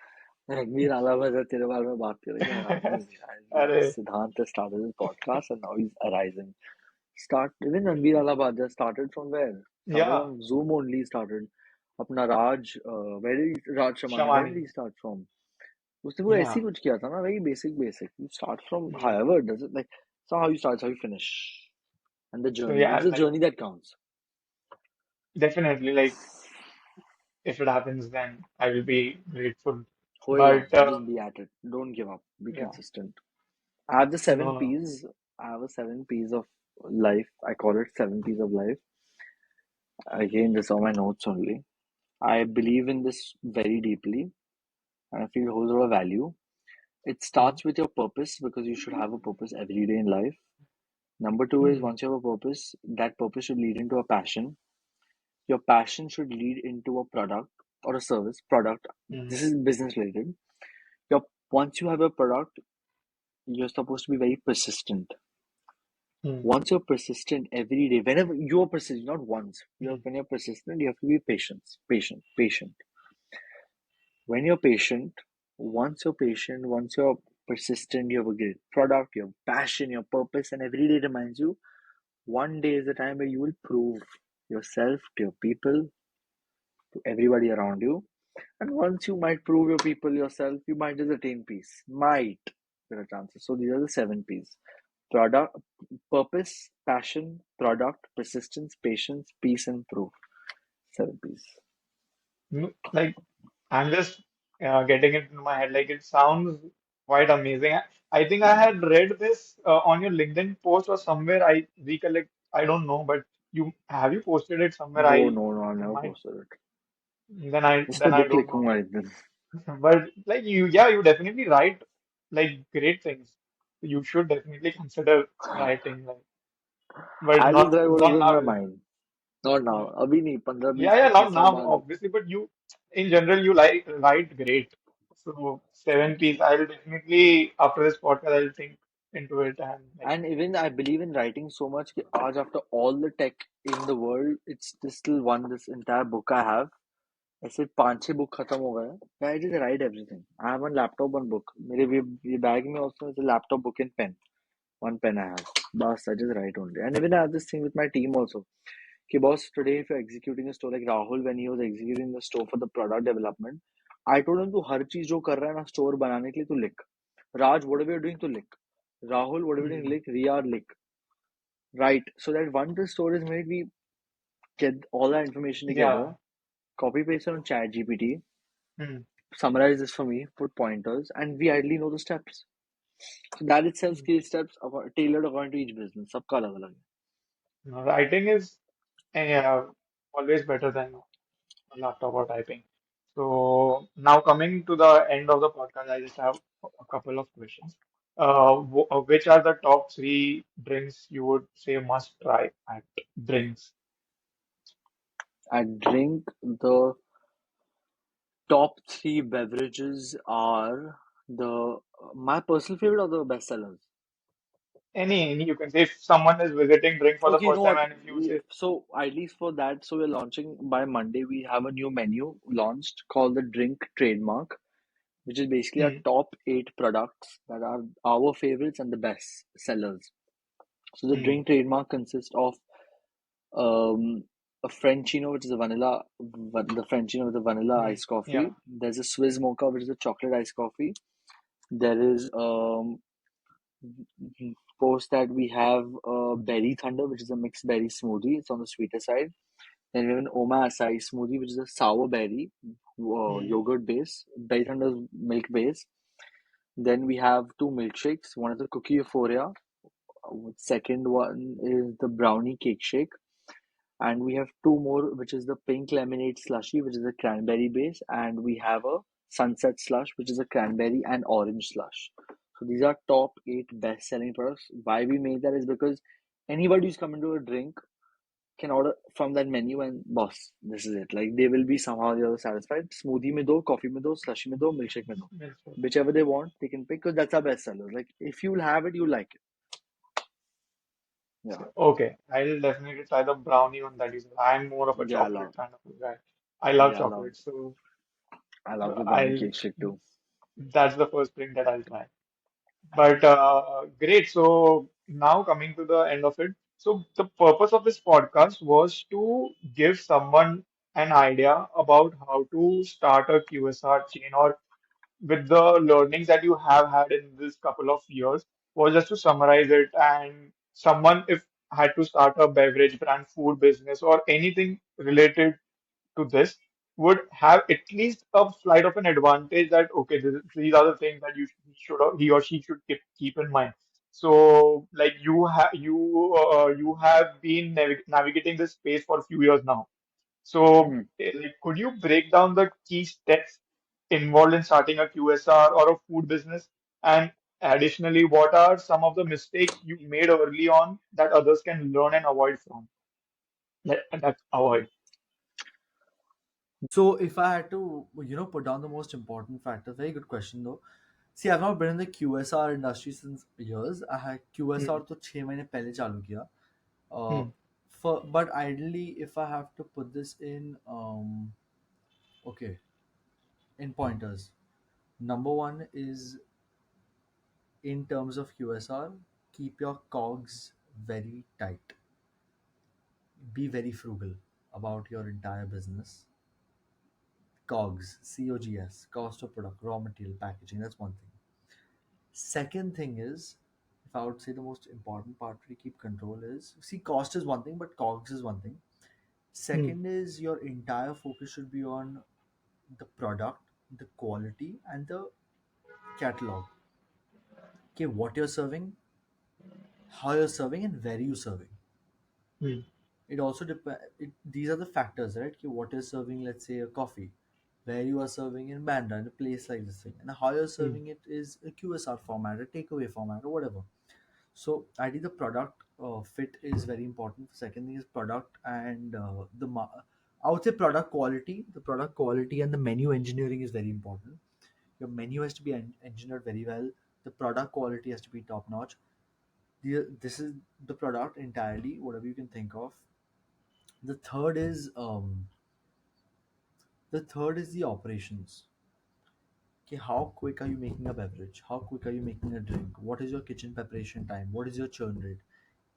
रणवीर अलावा तेरे बारे में बात करेगा rising Arey, Siddhant has started his podcast and now he's arising. Start even Ranveer Alabad just started from where? Started yeah, on Zoom only started. अपना राज where did Raj Shamani where did Shamani. he start from? उसने वो ऐसे Yeah. ही कुछ किया था ना very basic. You start from Yeah. however does it like so how you start so how you finish and the So journey. yeah, It's the like journey that counts. definitely like if it happens then I will be grateful. होएगा But just be at it. Don't give up. Be yeah, consistent. I have the seven no, no. P's. I have a seven P's of life. I call it seven P's of life. Again, this are my notes only. I believe in this very deeply and I feel it holds a lot of value. It Mm, starts with your purpose because you should have a purpose every day in life. Number two is mm, once you have a purpose, that purpose should lead into a passion. Your passion should lead into a product or a service. Product. mm, This is business related. Your once you have a product, you're supposed to be very persistent. mm, Once you're persistent every day, whenever you're persistent, not once, mm, when you're persistent, you have to be patient. When you're patient, once you're persistent, you have a great product, your passion, your purpose, and every day reminds you one day is the time where you will prove yourself to your people, to everybody around you. And once you might prove your people yourself, you might just attain peace. Might there are chances. So these are the seven P's. Product, purpose, passion, product, persistence, patience, peace, and proof. Seven P's. like I'm just getting it in my head. Like it sounds quite amazing. I think I had read this on your LinkedIn post or somewhere. I recollect. I don't know, but you have you posted it somewhere? No, I've I never might. posted it. इस पे Then I book don't know. लिखूंगा एक दिन. But like you, yeah, you definitely write like great things. You should definitely consider writing, like, but I just write what is not in my now. mind. Not now. Yeah, अभी नहीं 15 yeah, 20 yeah, not 25 साल now, बाद. obviously. But you, in general, you like write great. So seven piece, I'll definitely after this podcast, I'll think into it and like, And even I believe in writing so much कि आज after all the tech in the world, it's still one this entire book I have. ऐसे 5-6 book खत्म हो गए हैं. I just write everything. I have one laptop, one book. मेरे ये bag में also is a laptop, book and pen. One pen I have. Bas, I just write only. And even I have this thing with my team also. कि boss, today if you're executing a store like Rahul when he was executing the store for the product development, I told him तू हर चीज जो कर रहा है ना store बनाने के लिए तू लिख. Raj, whatever you're doing तू लिख. Rahul, whatever you're doing hmm, लिख. Riya, लिख. Right. So that once the store is made, we get all that information together, yeah, copy paste it on chat GPT, hmm, summarize this for me, put pointers, and we ideally know the steps. So that itself hmm. skill steps tailored according to each business. सबका अलग अलग है. No, writing is always better than a laptop or typing. So now coming to the end of the podcast, I just have a couple of questions. Which are the top three drinks you would say must try at drinks? I drink the top three beverages are the my personal favorite or the bestsellers. Any you can say if someone is visiting drink for the Okay, you know first time what? and if you say, So at least for that, so we're launching by Monday. We have a new menu launched called the Drink Trademark, which is basically our hmm, top 8 products that are our favorites and the best sellers. So the hmm, drink trademark consists of um, a Frenchino, which is a vanilla, the Frenchino with a vanilla hmm, iced yeah, coffee. There's a Swiss mocha, which is a chocolate iced coffee. There is post that we have Berry Thunder, which is a mixed berry smoothie. It's on the sweeter side. Then we have an Oma Acai smoothie, which is a sour berry hmm, yogurt base. Berry Thunder is milk base. Then we have two milkshakes. One is a cookie euphoria. Second one is the brownie cake shake. And we have two more, which is the pink lemonade slushy, which is a cranberry base. And we have a sunset slush, which is a cranberry and orange slush. So these are top 8 best selling products. Why we make that is because anybody who's coming to a drink can order from that menu and boss, this is it. Like they will be somehow the other satisfied. Smoothie mein do, coffee mein do, slushy mein do, milkshake mein do. milkshake. Whichever they want, they can pick because that's our best seller. Like if you'll have it, you'll like it. Yeah, Okay, I'll definitely try the brownie one that you said. I'm more of a yeah, chocolate kind of a guy. I love yeah, chocolate, so I love the brownie I'll cake shake too. that's the first thing that I'll try. But great. So now coming to the end of it. So the purpose of this podcast was to give someone an idea about how to start a QSR chain, or with the learnings that you have had in this couple of years, was just to summarize it. And someone, if had to start a beverage brand, food business, or anything related to this, would have at least a slight of an advantage that okay, these are the things that he or she should keep in mind. So like you have been navigating this space for a few years now. So Hmm. like, could you break down the key steps involved in starting a QSR or a food business? And additionally, what are some of the mistakes you made early on that others can learn and avoid from? That's avoid. So if I had to, put down the most important factor, very good question though. See, I've not been in the QSR industry since years. I had QSR Hmm. तो 6 महीने पहले चालू किया. Uh, Hmm. but ideally, if I have to put this in, okay, in pointers. Number one is in terms of QSR, keep your cogs very tight. Be very frugal about your entire business. COGS, COGS, cost of product, raw material, packaging. That's one thing. Second thing is, if I would say the most important part to keep control is, see, cost is one thing, but COGS is one thing. Hmm. Second is your entire focus should be on the product, the quality, and the catalog. Okay, what you're serving, how you're serving, and where you're serving. Hmm. It also depends. These are the factors, right? Okay, what you're serving, let's say a coffee, where you are serving in Bandra, in a place like this thing, and how you're Hmm. serving it is a QSR format, a takeaway format, or whatever. So ideally, the product fit is very important. Second thing is product and I would say product quality. The product quality and the menu engineering is very important. Your menu has to be engineered very well. The product quality has to be top notch. This is the product entirely, whatever you can think of. The third is the operations. Okay, how quick are you making a beverage? How quick are you making a drink? What is your kitchen preparation time? What is your churn rate?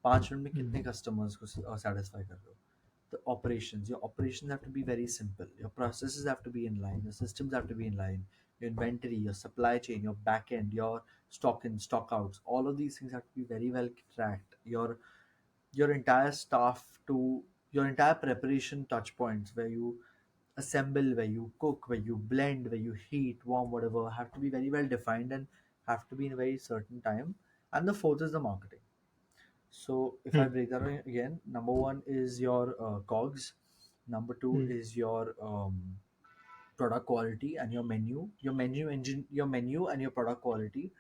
5 minute में Hmm. कितने customers को satisfy कर रहे हो? The operations. Your operations have to be very simple. Your processes have to be in line. Your systems have to be in line. Your inventory, your supply chain, your back end, your stock in, stock outs. All of these things have to be very well tracked. Your entire staff to your entire preparation touch points where you assemble, where you cook, where you blend, where you heat, warm, whatever, have to be very well defined and have to be in a very certain time. And the fourth is the marketing. So if I Hmm. break that down again, number one is your COGS. Number two Hmm. is your product quality and your menu and your product quality,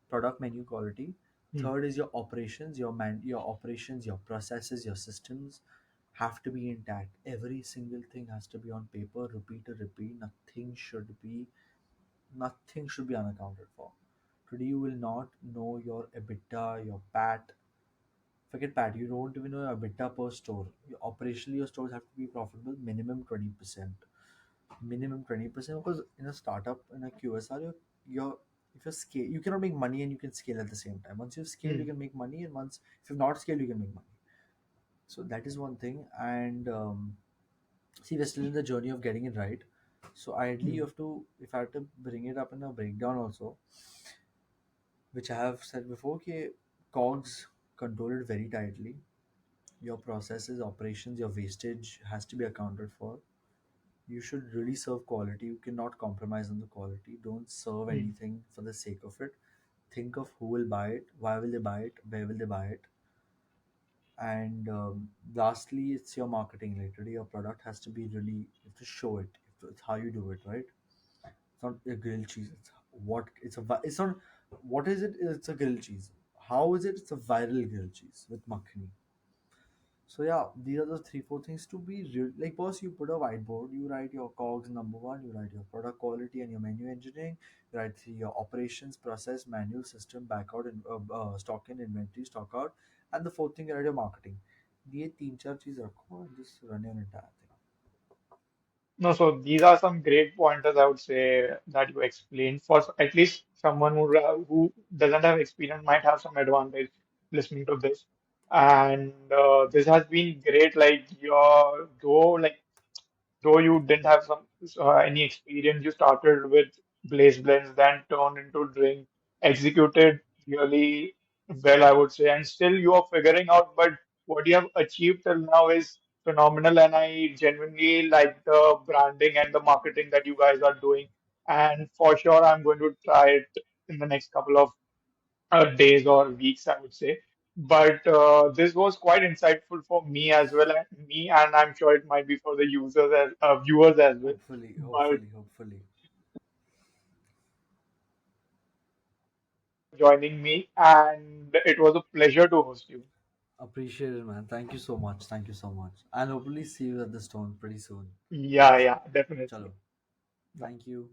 product menu quality. Hmm. Third is your operations, your operations, your processes, your systems have to be intact. Every single thing has to be on paper, repeat to repeat. Nothing should be unaccounted for. Today you will not know your EBITDA, your PAT. Forget PAT. You don't even know your EBITDA per store. Operationally, your stores have to be profitable minimum 20%. Minimum 20% because in a startup, in a QSR, you're if you scale, you cannot make money and you can scale at the same time. Once you've scaled, you Hmm. can make money, and once if you've not scaled, you can make money. So that is one thing. And see, we're still in the journey of getting it right. So ideally, Hmm. you have to, if I had to bring it up in a breakdown also, which I have said before, कि COGS control it very tightly. Your processes, operations, your wastage has to be accounted for. You should really serve quality. You cannot compromise on the quality. Don't serve Hmm. anything for the sake of it. Think of who will buy it, why will they buy it, where will they buy it. And lastly, it's your marketing. Like today, your product has to be really, you have to show it. It's how you do it, right? It's not a grilled cheese. It's not, what is it? It's a grilled cheese. How is it? It's a viral grilled cheese with makhani. So yeah, these are the three four things to be real. Like first, you put a whiteboard. You write your COGS number one. You write your product quality and your menu engineering. You write your operations, process, manual, system, backout, and stock in, inventory, stock out, and the fourth thing you write your marketing. ये तीन चार चीज रखो and just run your entire thing. No, so these are some great pointers I would say that you explained. For at least someone who doesn't have experience might have some advantage listening to this. And this has been great. Like your though you didn't have any experience, you started with Blazeblends, then turned into Drink, executed really well, I would say, and still you are figuring out. But what you have achieved till now is phenomenal, and I genuinely like the branding and the marketing that you guys are doing. And for sure, I'm going to try it in the next couple of days or weeks, I would say. But this was quite insightful for me as well, and me, and I'm sure it might be for the users as viewers as well. Hopefully, But hopefully, hopefully. joining me, and it was a pleasure to host you. Appreciate it, man. Thank you so much. Thank you so much. And hopefully see you at the stone pretty soon. Yeah, yeah, definitely. Chalo. Thank you.